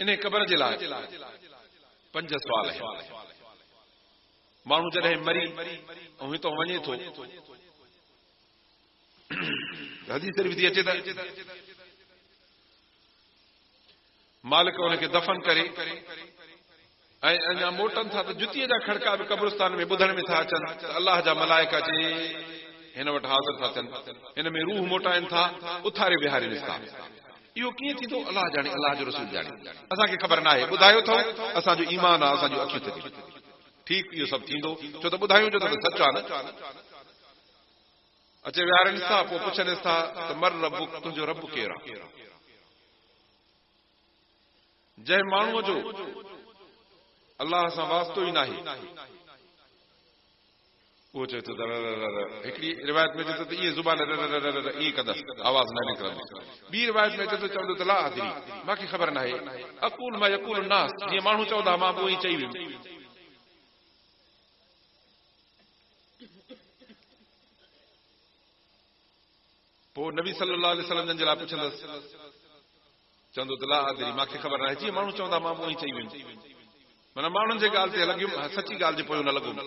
इन क़बर जे लाइ 5 सुवाल आहिनि माण्हू जॾहिं मरी ऐं हितां वञे थो हदीस शरीफ़ थी अचे त मालिक हुनखे दफ़न करे ऐं अञा मोटनि था त जुतीअ जा खड़का बि क़ब्रिस्तान में ॿुधण में था अचनि त अलाह जा मलाइका अचे हिन वटि हाज़िर था थियनि हिन में रूह मोटाइनि था उथारे विहारीनि था इहो कीअं थींदो अलाह ॼाणे अलाह जो रसूल ॼाणे असांखे ख़बर न आहे ॿुधायो अथऊं असांजो ईमान आहे असांजो अखियूं ते ठीकु इहो सभु थींदो छो त ॿुधायूं जो त सच आहे न अचे विहारनि था पोइ पुछनि था त मर रब तुंहिंजो रब केरु आहे जंहिं माण्हूअ जो अल्लाह सां वास्तो ई नाहे वो चए थो हिकिड़ी रिवायत में चए थो इहे ज़ुबान ई कंदसि आवाज़ न निकिरंदी। ॿी रिवायत में चए थो चवंदो त ला अदरी मूंखे ख़बर न आहे अक़ूल मां यक़ूल नास जीअं माण्हू चवंदा मां उहो ई चई वियुमि। पोइ नबी सल्लल्लाहु अलैहि वसल्लम जे लाइ पुछंदसि चवंदो त ला अदरी मूंखे ख़बर न आहे जीअं माण्हू चवंदा मां उहो ई चई वियुमि। माना माण्हुनि जे ॻाल्हि ते लॻियुमि सची ॻाल्हि जे पोइ न लॻुमि।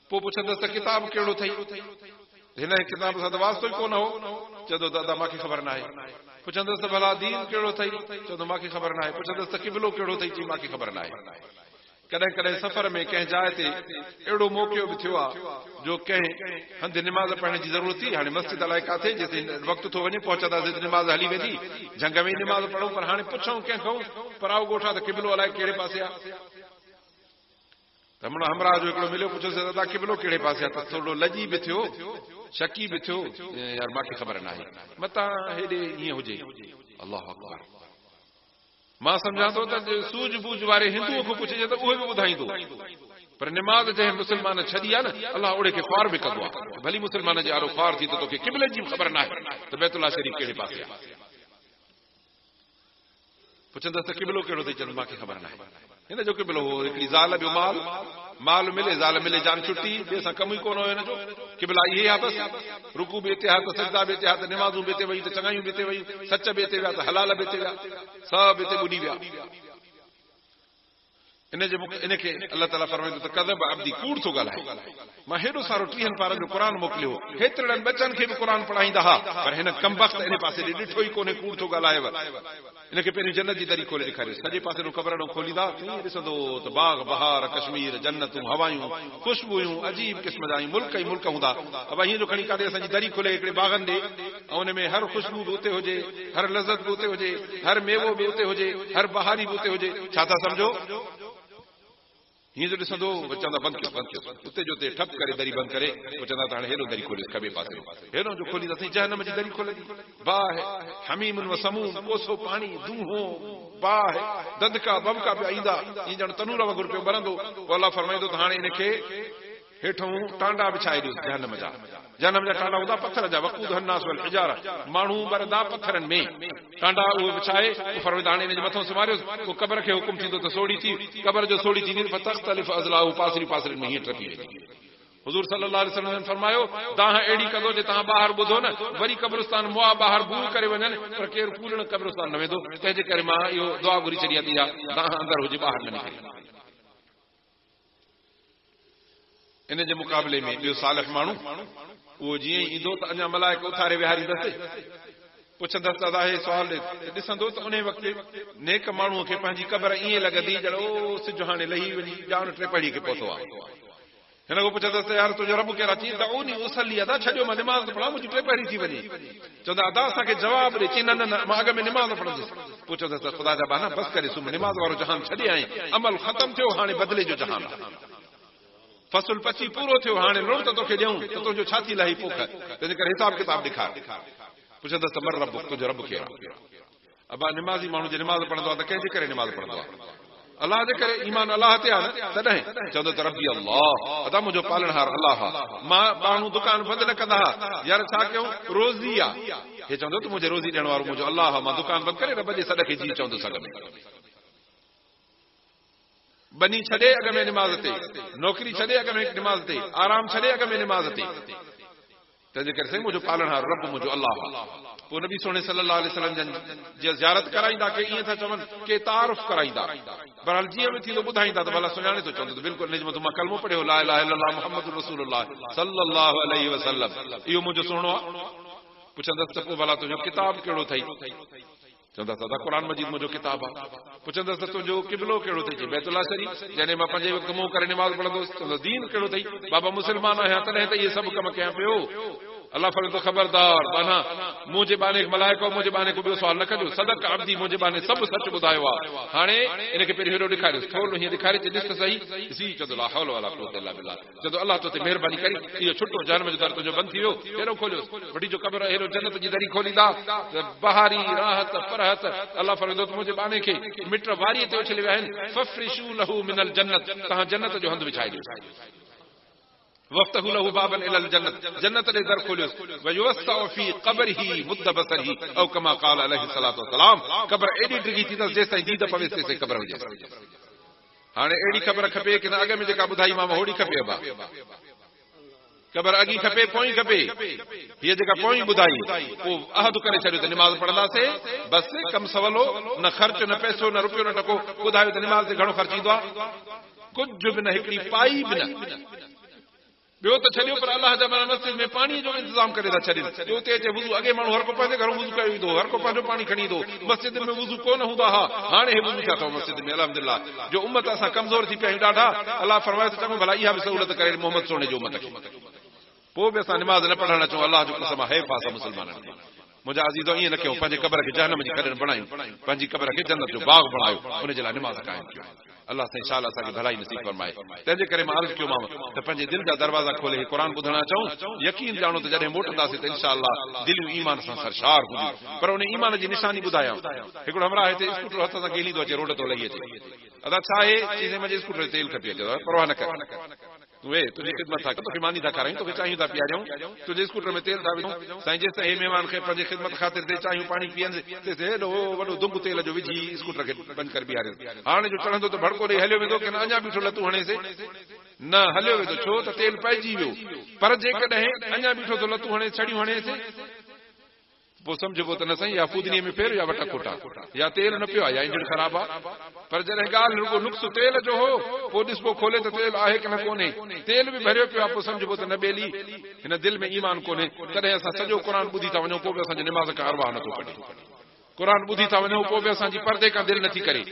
पोइ पुछंदसि त किताब कहिड़ो अथई हिन किताब सां त वास्तो ई कोन हो चवंदो दादा मूंखे ख़बर न आहे। पुछंदसि त भला दीन कहिड़ो अथई चवंदो मूंखे ख़बर न आहे। पुछंदसि त क़िबलो कहिड़ो अथई चई मूंखे ख़बर न आहे। कॾहिं कॾहिं सफ़र में कंहिं जाइ ते अहिड़ो मौक़ो बि थियो आहे जो कंहिं हंधि निमाज़ पढ़ण जी ज़रूरत थी। हाणे मस्जिद अलाए किथे जेसिताईं वक़्तु थो वञे पहुचंदासीं त निमाज़ हली वेंदी झंग में निमाज़ पढ़ूं पर हाणे पुछूं कंहिंखां पराओ ॻोठा त क़िबलो अलाए कहिड़े पासे आहे। त हमणा हमरा जो हिकिड़ो मिलियो पुछियोसि दादा क़िबलो कहिड़े पासे आहे त थोरो लॼी बि थियो शकी बि थियो यार मूंखे ख़बर न आहे मतां हेॾे ईअं हुजे। अल्लाह अकबर मां सम्झां थो त सूझ बूझ वारे हिंदुअ खां पुछिजे त उहे बि ॿुधाईंदो पर निमाज़ जंहिं मुस्लमान छॾी आहे न अल्लाह ओड़े खे ख्वार बि कंदो आहे। भली मुस्लमान जे आरो ख्वार थी त तोखे क़िबले जी ख़बर न आहे त बैतुल्लाह शरीफ़ कहिड़े पासे आहे। पुछंदसि त क़िबलो कहिड़ो अथई चवंदो मूंखे ख़बर न आहे। हिन जो क़िबलो हो हिकिड़ी ज़ाल ॿियो माल मिले ज़ाल मिले जान छुटी ॿिए सां कमु ई कोन हुयो हिन जो क़िबला इहे आहे बसि। रुकू बि हिते आहे त सजदा बि हिते आहे त निमाज़ूं बि हिते वई त चङायूं बि हिते वयूं सच बि हिते विया त हलाल बि हिते विया सभु हिते ॿुॾी विया। इनखे अल्लाह ताला फरमाईंदो त कज़ब अब्दी कूड़ थो ॻाल्हाए। मां हेॾो सारो 30 पारनि जो क़ुर मोकिलियो हेतिरनि बचनि खे बि क़ुर पढ़ाईंदा हुआ पर हिन कम वक़्त इन पासे ॾे ॾिठो ई कोन्हे कूड़ थो ॻाल्हाएव। इनखे पहिरीं जन्नत जी दरी खोले ॾेखारियो सॼे पासे क़बरड़ो खोलींदा ॾिसंदो त बाग बहार कश्मीर जन्नतूं हवायूं ख़ुशबूयूं अजीब क़िस्म जा मुल्क ई मुल्क हूंदा। अब हीअं जो खणी काॾे असांजी दरी खोले हिकिड़े बागनि ॾे ऐं हुन में हर ख़ुशबू बि उते हुजे हर लज़त बि उते हुजे हर मेवो बि उते हुजे हर बहारी बि उते हुजे छा था सम्झो। हीअं जो ॾिसंदो चवंदा बंदि कयो उते जो उते ठप करे दरी बंदि करे पोइ चवंदा त हाणे हेॾो दरी खोलियो खॿे पासे हेॾो जो खोलींदासीं जहन्नम जी दरी खोले बाह हमीमुन व समूम कोसो पाणी दूहो बाह ददका बमका पिया ईंदा ईअं ॼण तनूर वांगुरु पियो ॿरंदो। पोइ अल्लाह फरमाईंदो त हाणे इनखे हेठों टांडा विछाए ॾियो जहन्नम जा टांडा हूंदा पत्थर जा वक़ूद हन्नास वल हिजारा माण्हू ॿरंदा पत्थरनि में टांडा उहे विछाए फरमाईंदा हाणे हिन जे मथां सिमारियोसि पोइ क़बर खे हुकुम थींदो त सोड़ी थी क़बर जो सोड़ी थींदी तख़्तलिफ़ अज़लाउ पासरी पासरी में हीअं टपी वेंदी। हुज़ूर सल्लल्लाहु अलैहि वसल्लम फरमायो तव्हां अहिड़ी कंदो जे तव्हां ॿाहिरि ॿुधो न वरी क़ब्रिस्तान मुआ ॿाहिरि बूर करे वञनि पर केरु पूर्ण क़ब्रिस्तान न वेंदो। तंहिंजे करे मां इहो दुआ घुरी छॾी आहे तव्हां अंदरि हुजे ॿाहिरि न निकिरे। इन जे मुक़ाबले में ॿियो सालिह माण्हू उहो जीअं ई ईंदो त अञा मलाइक उथारे विहारींदसि पुछंदसि दादा हे सुवाल ॾिसंदो त उन वक़्तु नेक माण्हूअ खे पंहिंजी क़बर ईअं लॻंदी ॼण ओ सिज हाणे लही वञी ॼाण टे पढ़ी खे पहुतो आहे। हिन खां पुछंदसि त यार तुंहिंजो रब कहिड़ा चई त उन उसली अदा छॾियो मां निमाज़ पढ़ां मुंहिंजी टे पढ़ी थी वञे चवंदा अदा असांखे जवाबु ॾे चई न मां अॻ में निमाज़ पढ़ंदुसि। पुछंदसि त ख़ुदा जा बहाना बसि करे सुम्ह निमाज़ वारो जहान छॾे आई अमल ख़तम थियो हाणे बदिले जो जहान फसुल पची पूरो थियो हाणे लुण त तोखे ॾियूं त तुंहिंजो छा थी लही पोख तंहिंजे करे हिसाब किताब ॾेखार। पुछंदसि त मर रब तुंहिंजो रब केरु आहे। अबा निमाज़ी माण्हू जे निमाज़ पढ़ंदो आहे त कंहिंजे करे निमाज़ पढ़ंदो आहे अलाह जे करे ईमान अलाह ते आहे न तॾहिं चवंदो त रबी अलाह अदा मुंहिंजो पालनहार अलाह आहे। मां माण्हू दुकान बंदि न कंदा यार छा कयूं रोज़ी आहे हे चवंदो त मुंहिंजे रोज़ी ॾियण वारो मुंहिंजो अलाह आहे मां दुकान बंदि करे रब जे सॾ खे जी चवंदो सॾ में बनी छॾे अॻ में निमाज़ ते नौकरी छॾे अॻ में निमाज़ ते आराम छॾे अॻ में निमाज़ ते तंहिंजे करे साईं मुंहिंजो पालनहार रब मुंहिंजो अलाह आहे। पोइ नबी सोने सल्लल्लाहु अलैहि वसल्लम जी ज़ियारत कराईंदा के ईअं था चवनि के तारुफ़ कराईंदा बहरहाल जीअं बि थींदो ॿुधाईंदा त भला सुञाणे थो चवंदो त बिल्कुलु हिन जे मथां मां कलमो पढ़ियो ला इलाहा इल्लल्लाह मुहम्मदुर रसूलुल्लाह सल्लल्लाहु अलैहि वसल्लम इहो मुंहिंजो सुहिणो आहे। पुछंदसि त पोइ भला तुंहिंजो किताब कहिड़ो अथई चवंदा दादा क़ुर मजीद मुंहिंजो किताब आहे। पुछंदसि त तुंहिंजो क़िबलो कहिड़ो अथई चई बैतुल्लाह शरीफ़ जॾहिं मां पंजे वक़्तु मुंहुं करे निमाज़ पढ़ंदुसि चवंदो दीन कहिड़ो अथई बाबा मुस्लमान आहियां तॾहिं त इहे सभु कम कयां पियो। अल्लाह फरमाईंदो ख़बरदार माना मुंहिंजे बाने मलाइको मुंहिंजे बाने को ॿियो सुवाल न कजो सदक अब्दी मुंहिंजे बाने सभु सच ॿुधायो आहे। हाणे इनखे पहिरीं हेॾो ॾेखारियोसि थोरो हीअं ॾेखारे ॾिस त सही सी चवंदो ला हौल वला कुव्वत इल्ला बिल्लाह चवंदो अल्लाह तो ते महिरबानी करी इहो छुटो जहन्नम जो दर तुंहिंजो बंदि थी वियो हेॾो खोलियोसि वॾी जो क़बर हेॾो जन्नत जी दरी खोलींदा बहारी राहत परहत अल्लाह फरमाईंदो त मुंहिंजे बाने खे मिट वारीअ ते उछले विया आहिनि फफ्रिशू लहू मिनल जन्नत तव्हां जन्नत जो हंधु विछाए ॾियो वफ्तहु लहु बाबन इलल जन्नत, जन्नत ॾे दर खोलियोसि, वयुवस्सउ फी क़ब्रिही मुद्द बसरिही औ कमा क़ाल अलैहि सलातु वसलाम, क़ब्र एॾी डिघी थी जेसि ताईं दीद पवे तेसि क़ब्र हुजे। हाणे अहिड़ी ख़बर खपे कि न अॻ में जेका ॿुधाई मां होड़ी खपे। अबा क़ब्र अॻी खपे पोइ खपे, हीअ जेका पोइ ॿुधाई पोइ अहद करे छॾियो त निमाज़ पढ़ंदासीं, बसि कमु सवलो, न ख़र्च न पैसो न रुपयो न टको। ॿुधायो त निमाज़ ते घणो ख़र्च ईंदो आहे? कुझु बि न, हिकिड़ी पाई बि न। ॿियो त छॾियो, पर अलाह जा माना मस्जिद में पाणीअ जो इंतज़ाम करे था छॾनि। ॿियो ते अचे वुज़ू, अॻे माण्हू हर को पंहिंजे घरो वुज़ू कयो ईंदो, हर को पंहिंजो पाणी खणी ईंदो, मस्जिद में वुज़ू कोन हूंदा हा। हाणे हे वुज़ू छा अथव मस्जिद में? अल्हम्दुलिल्लाह जो उम्मत असां कमज़ोर थी पिया आहियूं ॾाढा। अलाह फरमाए त चङो भला इहा बि सहूलियत करे मोहम्मद सोने जो उम्मत खे, पोइ बि असां निमाज़ न पढ़णु अचूं। अलाह जो कसम आहे, हैफ़ आहे मुस्लमाननि खे। मुंहिंजा अज़ीज़ो ईअं न कयूं, पंहिंजे क़ब्र खे जहन्नम जी खॾनि बणायूं, पंहिंजी क़ब्र खे जन्नत जो बाग़ बणायो, उनजे लाइ निमाज़ क़ाइम कयो। अल्लाह साईं इंशाअल्लाह असांखे भलाई नसीब फरमाए। तंहिंजे करे मां अर्ज़ु कयोमांव त पंहिंजे दिलि जा दरवाज़ा खोले क़ुर ॿुधणु अचूं। यकीन ॼाणो त जॾहिं मोटंदासीं त इंशाअल्लाह दिलियूं ईमान सां सरशार हूंदियूं। पर उन ईमान जी निशानी ॿुधायां। हिकिड़ो हमरा हिते स्कूटर हथ सां गेली थो अचे, रोड तो लही अचे। अदा छा आहे चीज़े मुंहिंजे स्कूटर तेल खपी अचे, परवाह न कर, वे तुझी ख़िदमत था कयूं, तोखे मानी था करायूं, तोखे चाहियूं था पीआरियूं, तुंहिंजे स्कूटर में तेल था विझूं। साईं जेसि ताईं हे महिमान खे पंहिंजे ख़िदमत ख़ातिर ते चाहियूं पाणी पीअनि, तेसि हेॾो वॾो दुंग तेल जो विझी स्कूटर खे बंदि करे बीहारियो। हाणे जो चढ़ंदो त भड़को ॾेई हलियो वेंदो कि न अञा बीठो लतूं हणेसि? न हलियो वेंदो, छो त तेल पइजी वियो। पर जेकॾहिं अञा बीठो त लतूं हणे छड़ियूं हणेसि, पोइ सम्झबो त न साईं या फूदनीअ में फेर या वटा खोटा, या तेल न पियो आहे या इंजन ख़राब आहे। पर जॾहिं ॻाल्हि रुगो नुक्स तेल जो हो, पोइ ॾिसबो खोले त तेल आहे कि न कोन्हे, तेल बि भरियो पियो आहे, पोइ सम्झबो त न ॿेली हिन दिलि में ईमान कोन्हे। तॾहिं असां सॼो क़ुर ॿुधी था वञूं, पोइ बि असांजे निमाज़ खां अरवाह नथो कढे। क़ुर ॿुधी था वञूं, पोइ बि असांजी परदे खां दिलि नथी करे।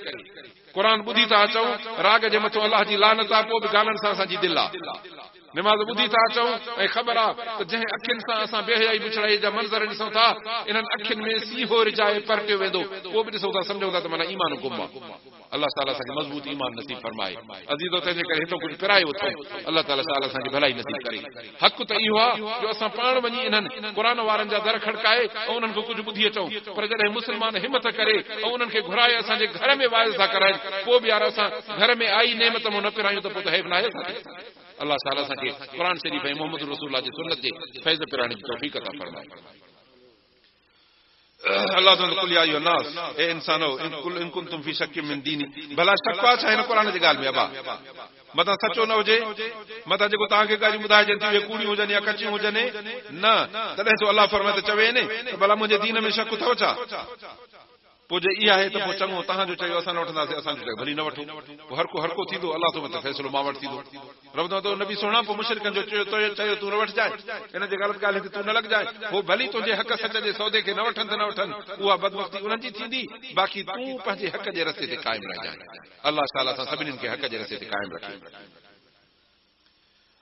क़ुर ॿुधी था अचूं, राग जे मथां अलाह जी लानत आहे, पोइ बि गाननि सां असांजी दिलि आहे। निमाज़ ॿुधी था अचूं ऐं ख़बर आहे त जंहिं अखियुनि सां असां बेहयाई बिछड़ाई जा मंज़र ॾिसूं था, इन्हनि अखियुनि में सीहो रिजाए परटियो वेंदो, पोइ बि ॾिसूं था सम्झूं था त माना ईमान गुम आहे। अल्लाह ताला असांखे मज़बूत ईमान नसीब फरमाए। अज़ीज़ो तंहिंजे करे हितो कुझु पिरायो अथऊं, अल्लाह ताला असांखे भलाई नसीब करे। हक़ त इहो आहे जो असां पाण वञी इन्हनि क़ुर वारनि जा दर खड़काए ऐं उन्हनि खां कुझु ॿुधी अचूं। पर जॾहिं मुस्लमान हिमत करे ऐं उन्हनि खे घुराए असांजे घर में वाइज़ था कराइनि, पोइ बि यार असां घर में आई नेमत मूं न पिरायूं त पोइ त हैफ़ न आहे। अल्लाह ताला असांखे क़ुर शरीफ़ ऐं मोहम्मद रसूलुल्लाह जी सुन्नत जे फैज़ पिराइण जी तौफ़ीक़ अता फरमाए। अल्लाह कुल या अय्युहन नास, ए इंसानो इन कुंतुम फी शक्किन मिन दीनी, भला शक आहे छा हिन क़ुर जी ॻाल्हि में? अबा मथां सचो न हुजे, मथां जेको तव्हांखे ॻाल्हियूं ॿुधाइजनि थियूं उहे कूड़ियूं हुजनि या कचियूं हुजनि न, तॾहिं तो अल्लाह फरमाए त चवे ने त भला मुंहिंजे दीन में शक अथव छा? पोइ जे इहा आहे त पोइ चङो, तव्हांजो चयो असां न वठंदासीं, असांजो चयो भली न वठो, पोइ हर को थींदो, अल्लाह तो मतिलबु फ़ैसिलो मां वटि थींदो। रब तो नबी सोना पोइ मुशरिकनि जो चयो तूं न वठजांइ, हिन जे ग़लति ॻाल्हि ते तूं न लॻजांइ, पोइ भली तुंहिंजे हक़ सच जे सौदे खे न वठनि त न वठनि, उहा बदबख्ती उन्हनि जी थींदी, बाक़ी तूं पंहिंजे हक़ जे रस्ते ते क़ाइमु रहिजांइ। अल्लाह ताला असां सभिनीनि खे हक़ जे रस्ते ते क़ाइमु रखे।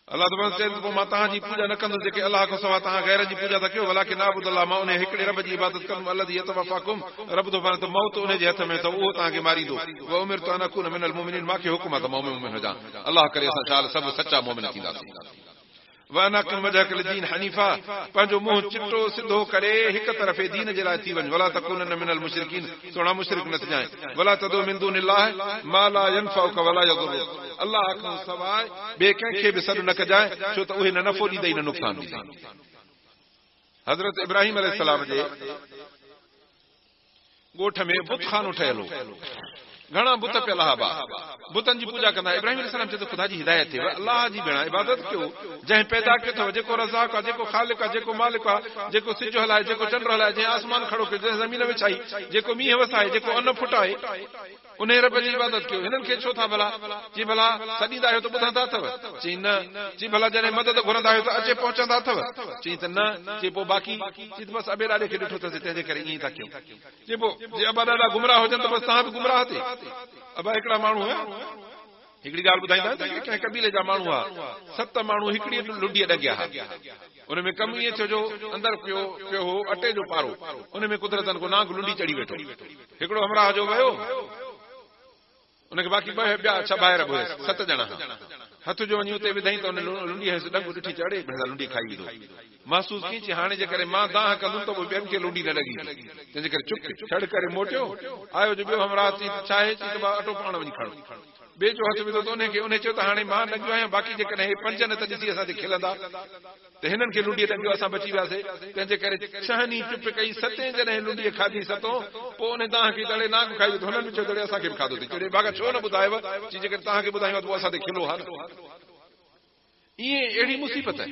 अल्लाह तबारक चए पोइ मां तव्हांजी पूॼा न कंदुसि जेके अलाह खां सवाइ तव्हां गैर जी पूॼा था कयो, वलाकिन नाअबुदुल्लाह, मां उन हिकिड़े रब जी इबादत कंदुमि अल्लज़ी यतवफ़ाकुम, रब थो फरमाए त मौत उन जे हथ में, त उहो तव्हांखे मारींदो। व उमिरतु अन अकून मिनल मुमिनीन, मूंखे हुकुम आहे त मां मुमिन हुजां। अल्लाह करे असां चाल सभु सचा मोमिन थींदासीं। वअना अक़िम वजहक लिद्दीन हनीफा, पंहिंजो मुंहुं चिटो सिधो करे हिक तरफ़ दीन जे लाइ थी वञ। वला तकूनन मिनल मुशरिकीन, सोना मुशरिक न थिजांइ। वला तदउ मिन दूनिल्लाह मा ला यनफउक वला यदुरुक, अल्लाह खां सवाइ ॿिए कंहिंखे बि सॾु न कजांइ, छो त उहे न नफ़ो ॾींदई न नुक़सान ॾींदई। हज़रत इब्राहिम अलैहिस्सलाम जे ॻोठ में बुत खानो ठहियल हो, घणा बुत पियल हुआ, बुतनि जी पूॼा कंदा। इब्राहिम अलैहिस्सलाम चए त ख़ुदा जी हिदायत थिए, अल्लाह जी भेण इबादत कयो, जंहिं पैदा कयो अथव, जेको रज़ाक आहे, जेको ख़ालिक आहे, जेको मालिक आहे, जेको सिज हलाए, जेको चंड हलाए, जंहिं आसमान खड़ो कयो, जंहिं ज़मीन विछाई, जेको मींहुं वसाए, जेको अन्न फुटाए, उन रब जी इबादत कयो। हिननि खे छो था भला? जी भला सॾींदा आहियो त ॿुधंदा अथव? चई न। जी भला जॾहिं मदद घुरंदा आहियो त अचे पहुचंदा अथव? चई त न। चई पोइ बाक़ी चई त बसि अबे ॾाॾे खे ॾिठो अथसि, तंहिंजे करे ईअं था कयूं। चई पोइ जे अबा ॾाॾा गुमराह हुजनि त बसि तव्हां बि गुमराह थिए। अबा हिकिड़ा माण्हू हुआ, हिकिड़ी ॻाल्हि ॿुधाईंदा त कंहिं कबीले जा माण्हू हुआ, 7 माण्हू हिकिड़ी लुंडीअ ॾंगिया हुआ। उन में कमु ईअं थियो जो अंदरि पियो हो अटे जो पारो, उन में कुदरतन को नांग लुंडी चढ़ी वेठो। हिकिड़ो हमराह जो वियो, उनखे बाक़ी ॿिया 6 ॿाहिरि हुयसि, 7 ॼणा हथ जो वञी उते विधई त उन लुंडी ॾंग ॾिठी चढ़े, लुंडी खाई विधो। महसूस की चई हाणे जे करे मां दाह कंदुमि त ॿियनि खे लुंडी न लॻी, तंहिंजे करे चुप छड़ करे मोटियो। आयो जो ॿियो हमराह थी छा आहे, चई त अटो पाण वञी खणो। ॿिए जो हथ विधो त उन चयो त हाणे मां लॻियो आहियां, बाक़ी जेकॾहिं हे पंज न त ॾिसी असांखे खिलंदा त हिननि खे लुंडीअ ते असां बची वियासीं। तंहिंजे करे 6 ॾींहं चुप कई, 7 जॾहिं लुंडीअ खाधी सतो, पोइ उन तव्हांखे दड़े नाक खाई त हुननि बि चयो दड़े असांखे बि खाधो थी चढ़े, बाक़ी छो न ॿुधायव, चई जेकर तव्हांखे ॿुधायूं त पोइ असां ते खिलो हा। ईअं अहिड़ी मुसीबत आहे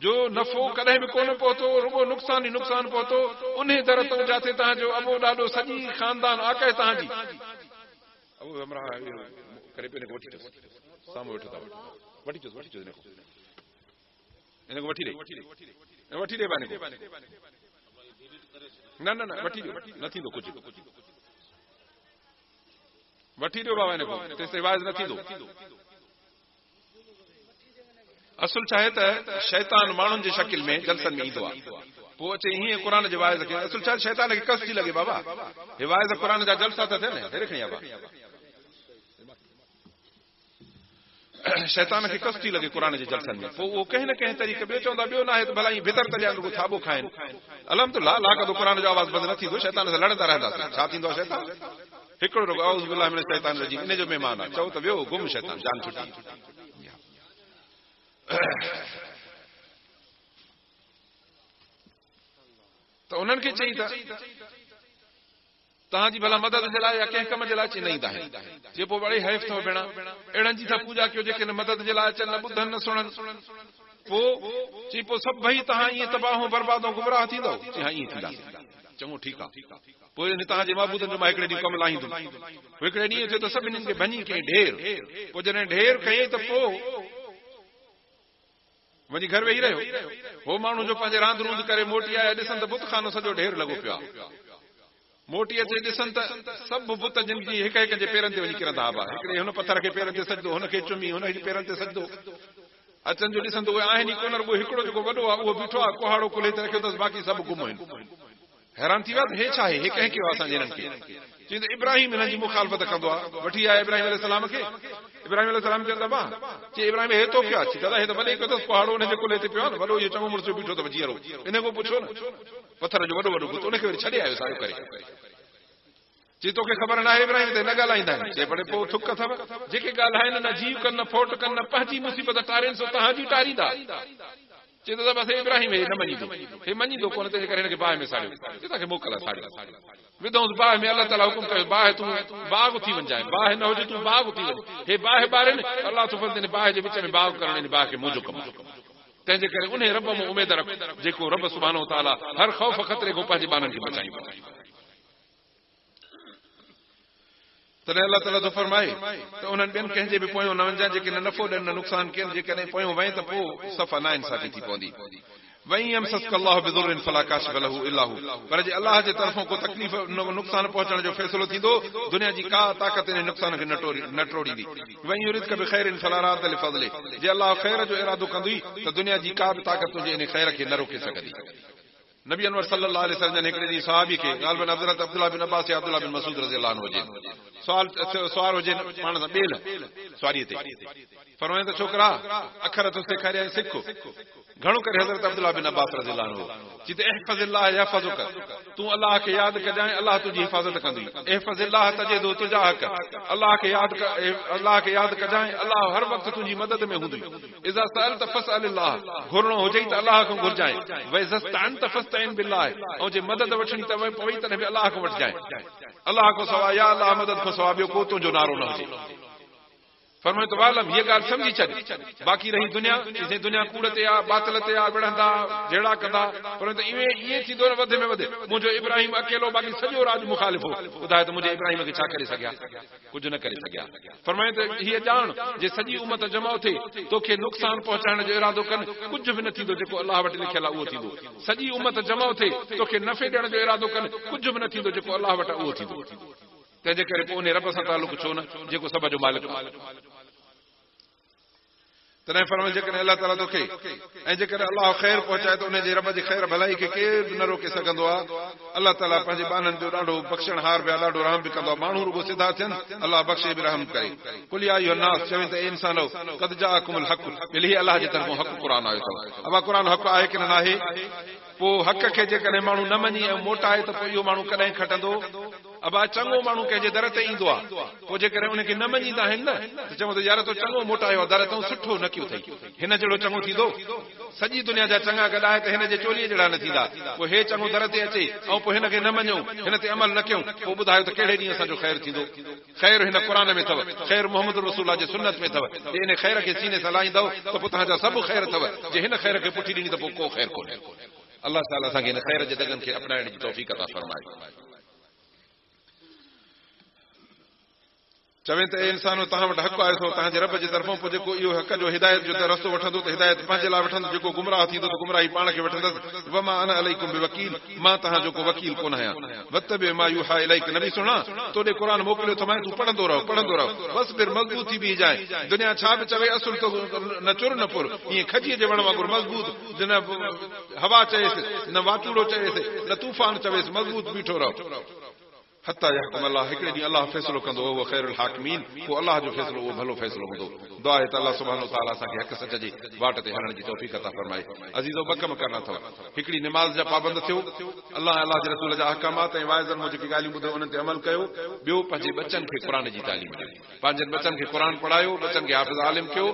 जो नफ़ो कॾहिं बि कोन पहुतो, रुगो नुक़सान ई नुक़सान पहुतो। उन दर तो जाते तव्हांजो अबो ॾाढो सॼी खानदान आकाए तव्हांजी अबो हमरा करे पे वठी अचो साम्हूं वेठो था वठी अचो इनको वठी ॾे बाने न न न वठी ॾियो, न थींदो कुझु, वठी ॾियो बाबा इनको, तेसि रिवाज़ न थींदो। असुल छा आहे त शैतान माण्हुनि जी शकिल में जलसनि में ईंदो आहे, पोइ अचे हीअं क़ुर जे वाइज़ खे। असुल छा शैतान खे कस थी लॻे बाबा, हे वाइज़ क़ुर जा जलसा त थियनि, हेॾे खणी आबा शैतान खे कस थी लॻे क़ुर जे जलसनि में, पोइ उहो कंहिं न कंहिं तरीक़े ॿियो चवंदा ॿियो न आहे त भला ईअं भितर तलिया रुगो थाबो खाइनि। अलहमदुलिल्लाह लाकदो क़ुर जो आवाज़ बंदि न थींदो, शैतान सां लड़ंदा रहंदासीं। छा थींदो आहे शैतान हिकिड़ो रुगो औज़ बिल्लाहि मिनश शैतान रजीम, इन जो महिमान आहे, चओ त वियो गुम शैतान जान छुटी। त उन्हनि खे चई त तव्हांजी भला मदद जे लाइ या कंहिं कम जे लाइ अची न ईंदा आहिनि, जे पोइ वरी हैफ़ अथव भेण अहिड़नि जी था पूॼा कयो जेके न मदद जे लाइ अचनि, न ॿुधनि न सुणनि। पोइ चई पोइ सभई तव्हां ईअं तबाहूं बर्बादूं गुमराह थींदो, चई हा ईअं थींदासीं। चङो ठीकु आहे, पोइ तव्हांजे महबूदनि जो मां हिकिड़े ॾींहुं कमु लाहींदुमि। हिकिड़े ॾींहुं थियो त सभिनीनि खे भञी कई ढेर, पोइ जॾहिं ढेर कई त पोइ वञी घर वेही रहियो, हो माण्हू जो पंहिंजे रांदि रूंद करे मोटी आया, ॾिसनि त बुत खानो सॼो ढेर लॻो पियो आहे। मोटी अचे ॾिसनि त सभु बुत जिन जी हिक हिक जे पेरनि ते वञी किरंदा हुआ, हिकिड़े हुन पथर खे पेरनि ते सजदो, हुनखे चुमी, हुनखे पेरनि ते सजदो। अचनि जो ॾिसनि त उहे आहिनि ई कोन, रुगो हिकिड़ो जेको वॾो आहे उहो बीठो आहे, कुहाड़ो कुले ते रखियो अथसि, बाक़ी सभु गुम आहिनि। हैरान थी विया त हे छा आहे, हे कंहिं कयो आहे असांजे हिननि खे। चई त इब्राहिम हिननि जी मुखालफ़त कंदो आहे, वठी आया इब्राहिम अलैहिस्सलाम खे। इब्राहिम अलैहिस्सलाम चवंदा बा चई इब्राहिम हे तो क्या, दादा हे त भले हिकु अथसि कुहाड़ो हुनजे कुले ते पियो आहे न, वॾो इहो चङो मुड़ुसु बीठो अथव जीअरो, इन खां पुछो न पथर जो वॾो वॾो बुत, उनखे वरी छॾे आयो साॻियो करे। चई तोखे ख़बर न आहे इब्राहिम ते न ॻाल्हाईंदा आहिनि। चई बड़े पोइ थुक अथव, जेके ॻाल्हाइनि न जीव कनि न फोट कनि न पंहिंजी मुसीबत टारीनि सो तव्हांजी टारींदा। चई त बसि इब्राहिम हे न मञींदो, हे मञींदो कोन, तंहिंजे करे हिनखे बाहि में साड़ियो, तव्हांखे मोकल आहे साड़ियो विधोसि बाहि में। अलाह ताला हुकुम कयो बाहि तूं बाग थी वञाए, बाहि न हुजे तूं बाग थी वञ। हे बाहि ॿारे न अलाह तो फज़ल बाहि जे विच में बाग करण, बाहि खे मुंहिंजो कमु। तंहिंजे करे उन रब में उमेद रख जेको रब सुभाणे ताला हर ख़ौफ़ ख़तरे खां पंहिंजे ॿारनि खे बचाईंदो। तॾहिं अलाह ताला तो फरमाए त उन्हनि ॿियनि कंहिंजे बि पोयों न वञजांइ जेके न नफ़ो ॾियनि न नुक़सान कनि, जेकॾहिं पोयों वञे त पोइ सफ़ा नाइंसाफ़ी थी पवंदी। वहीं यमसस्क अल्लाहु बिदुर्रिन फला काशिफ लहू इल्ला हू, पर जे अल्लाह जे तरफ़ों को तकलीफ़ नुक़सान पहुचण जो फ़ैसिलो थींदो, दुनिया जी का ताक़त इन नुक़सान खे न टोड़ींदी। वहीं युरिदक बिख़ैरिन फला राद लिफ़ज़ले, जे अल्लाह ख़ैर जो इरादो कंदी त दुनिया जी का बि ताक़त तुंहिंजे इन ख़ैर खे न रोके सघंदी। नबी अनवर सल्लल्लाहु अलैहि वसल्लम हिकिड़े ॾींहुं सहाबी खे ग़ालिबन हज़रत अब्दुल्लाह बिन अब्बास या अब्दुल्लाह बिन मसूद रज़ियल्लाहु अन्हु हुजे सवाल हुजे पाण सां ॿेल सवारीअ ते, फरमाइनि त छोकिरा अखर तो सेखारिया सिख। घणो करे हज़रत अब्दुल्लाह बिन अब्बास रज़ियल्लाहु अन्हु चई त इहफ़ज़िल्लाह यहफ़ज़ुक, तूं अल्लाह खे यादि कजांइ अल्लाह तुंहिंजी हिफ़ाज़त कंदी। इहफ़ज़िल्लाह तजिदहु तुजाहक, अल्लाह खे यादि कजांइ अल्लाह हर वक़्तु तुंहिंजी मदद में हूंदी। इज़ा सअलत फस्अलिल्लाह, घुरणो हुजे त अल्लाह खां घुरजांइ। वइज़स्तअनत फस्तइन बिल्लाह, ऐं जे मदद वठणी त पवई तॾहिं बि अल्लाह खां वठजांइ। अल्लाह खां सवाइ या अल्लाह मदद खां सवाइ ॿियो को तुंहिंजो नारो न हुजे। फरमाए तो वालम ये ॻाल्हि सम्झी छॾ, बाक़ी रही दुनिया, दुनिया कूड़ ते आहे बातिल ते आहे, विढ़ंदा जहिड़ा कंदा, पर ईअं थींदो न वधे में वधे। मुंहिंजो इब्राहिम अकेलो बाक़ी सॼो राज मुखालिफ़ हो, ॿुधाए त मुंहिंजे इब्राहिम खे छा करे सघिया, कुझु न करे सघिया। फरमाए त हीअ ॼाण जे सॼी उम्मत जमा थिए तोखे नुक़सान पहुचाइण जो इरादो कनि, कुझु बि न थींदो, जेको अल्लाह वटि लिखियल आहे उहो थींदो। सॼी उम्मत जमा थिए तोखे नफ़े ॾियण जो इरादो कनि, कुझु बि न थींदो, जेको अल्लाह वटि उहो थींदो। तंहिंजे करे पोइ उन रब सां तालुक छो न जेको सभ जो मालिक आहे। तॾहिं फरमाए जेकॾहिं अल्लाह ताला तोखे ऐं जेकॾहिं अल्लाह ख़ैर पहुचाए त उनजे रब जी ख़ैर भलाई खे केर बि न रोके सघंदो आहे। अल्लाह ताला पंहिंजे बाननि जो ॾाढो बख़्शणहार बि आहे, ॾाढो रहम बि कंदो आहे। माण्हू रुगो सिधा थियनि अल्लाह बख़्शे बि रहम करे। कुल या अय्युहन नास, चवनि त इंसानो क़द जाअकुमुल हक़, मिली अल्लाह जे तरफ़ां हक़ क़ुर आयो अथव। अबा क़ुर हक़ आहे कि न आहे? पोइ हक़ खे जेकॾहिं माण्हू न मञी ऐं मोटाए त पोइ इहो माण्हू कॾहिं खटंदो? अबा चङो माण्हू कंहिंजे दर ते ईंदो आहे पोइ जेकॾहिं उनखे न मञींदा आहिनि न त चऊं त यार तो चङो मोटायो दर तां सुठो न कयो अथई हिन जहिड़ो चङो थींदो सॼी दुनिया जा चङा गॾाए त हिन जे चोलीअ जहिड़ा न थींदा पोइ हे चङो दर ते अचे ऐं पोइ हिनखे न मञूं हिन ते अमल न कयूं पोइ ॿुधायो त कहिड़े ॾींहं असांजो ख़ैर थींदो ख़ैर हिन क़ुर में अथव ख़ैर मोहम्मद रसूल जे सुन्नत में अथव जे हिन ख़ैर खे सीने सां लाहींदव त पोइ तव्हांजा सभु ख़ैर अथव जे हिन ख़ैर खे पुठी ॾिनी त पोइ को ख़ैर कोन्हे अल्लाह ताला असांखे हिन ख़ैर जे दगनि खे अपनाइण जी तौफ़ीक़ अता फरमाए चवे त इंसानो तव्हां वटि हक़ आयो अथव तव्हांजे रब जे तरफ़ां पोइ जेको इहो हक़ जो हिदायत जो रस्तो वठंदो त हिदायत पंहिंजे लाइ वठंदो जेको गुमराह थींदो त गुमराही पाण खे वठंदसि वमा अना अलैकुम बिवकील मां तव्हांजो को वकील कोन आहियां वतबि मा युहा इलैक नबी सुणा तोॾे क़ुर मोकिलियो त तूं पढ़ंदो रहो बस फिर मज़बूत थी बीह जाए दुनिया छा बि चवे असुल तो न चुर न पुर ईअं खजीअ जे वण वांगुरु मज़बूत न हवा चएसि न वाचूड़ो चएसि न तूफ़ान चवेसि मज़बूत बीठो रहो हत्ता यहकुम अल्लाह हिकिड़े ॾींहुं अल्लाह फ़ैसिलो कंदो उहो ख़ैरुल हाकिमीन पोइ अल्लाह जो फ़ैसिलो उहो भलो फ़ैसिलो हूंदो दुआ आहे त अल्लाह सुब्हानो तआला असांखे हक़ सच जी वाट ते हलण जी तौफ़ीक़ अता फरमाए अज़ीज़ो ॿ कम करणा अथव हिकिड़ी निमाज़ जा पाबंद थियो अल्लाह जे रसूल जा अहकामात ऐं वाइज़नि में जेकी ॻाल्हियूं ॿुधो उन्हनि ते अमल कयो ॿियो पंहिंजे बचनि खे क़ुर जी तालीम ॾियो पंहिंजनि बचनि खे क़ुर पढ़ायो बचनि खे हाफ़िज़ आलिम कयो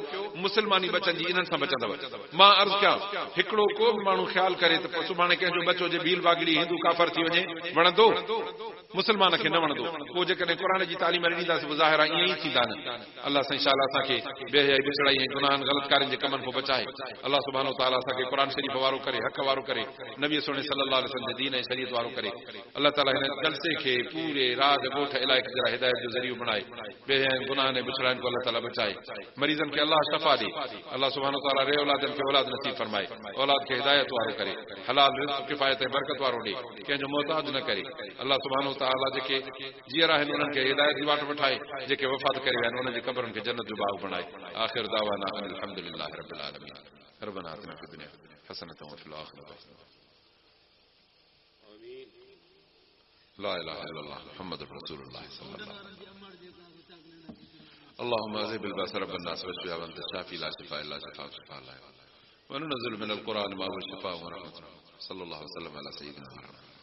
मुस्लमानी बचनि जी इन्हनि सां बचंदव मां अर्ज़ु कयां हिकिड़ो को बि माण्हू ख़्यालु करे त सुभाणे कंहिंजो बचो जे भील वागड़ी हिंदू काफ़र थी वञे वणंदो मुस्लमान खे न वणंदो पोइ जेकॾहिं क़ुर जी तालीम ॾींदासीं ज़ाहिर आहे ईअं ई थींदा न अल्लाह इंशाअल्लाह असांखे बेहयाई बिछड़ाई ऐं गुनाहनि ग़लतकारियुनि जे कमनि खां बचाए अल्लाह सुब्हानो तआला असांखे क़ुर शरीफ़ वारो करे हक़ वारो करे नबी सोने सल्लल्लाहु अलैहि वसल्लम जे दीन ऐं शरीयत वारो करे अल्लाह ताला हिन जलसे खे पूरे राज ॻोठ इलाइक़े जरा हिदायत जो ज़रियो बणाए बेहयाई गुनाहनि ऐं बिछड़ाइनि को अल्लाह ताला बचाए मरीज़नि खे अल्लाह शफ़ा ॾे अल्लाह सुब्हानो तआला रे औलादनि खे औलाद नसीब फरमाए औलाद खे हिदायत वारो करे हलाल रिज़्क़ किफ़ायत ऐं बरकत वारो ॾे कंहिंजो मोहताज न करे अल्लाह सुब्हानो तआला जेके जीअर आहिनि उन्हनि खे हिदायत जी वाट वठाए जेके वफ़ात करे विया आहिनि उन्हनि जे क़बरनि खे जन्नत जो बाग़ बणाए आख़िर दावाना अल्हम्दुलिल्लाह रब्बिल आलमीन रब्बना आतिना फ़िद दुनिया हसनतन व फ़िल आख़िरति आमीन ला इलाहा इल्लल्लाह मुहम्मदुर रसूलुल्लाह सल्लल्लाहु अलैहि वसल्लम अल्लाहुम्मा अज़हिबिल बअस रब्बन नास वश्फिया वअन्ता शाफ़ी ला शिफ़ा इल्ला शिफ़ाउक शिफ़ाअ ला व नुनज़्ज़िलु मिनल क़ुरआनि मा हुवा शिफ़ाअ व रहमतुन सल्लल्लाहु अलैहि वसल्लम अला सय्यिदिना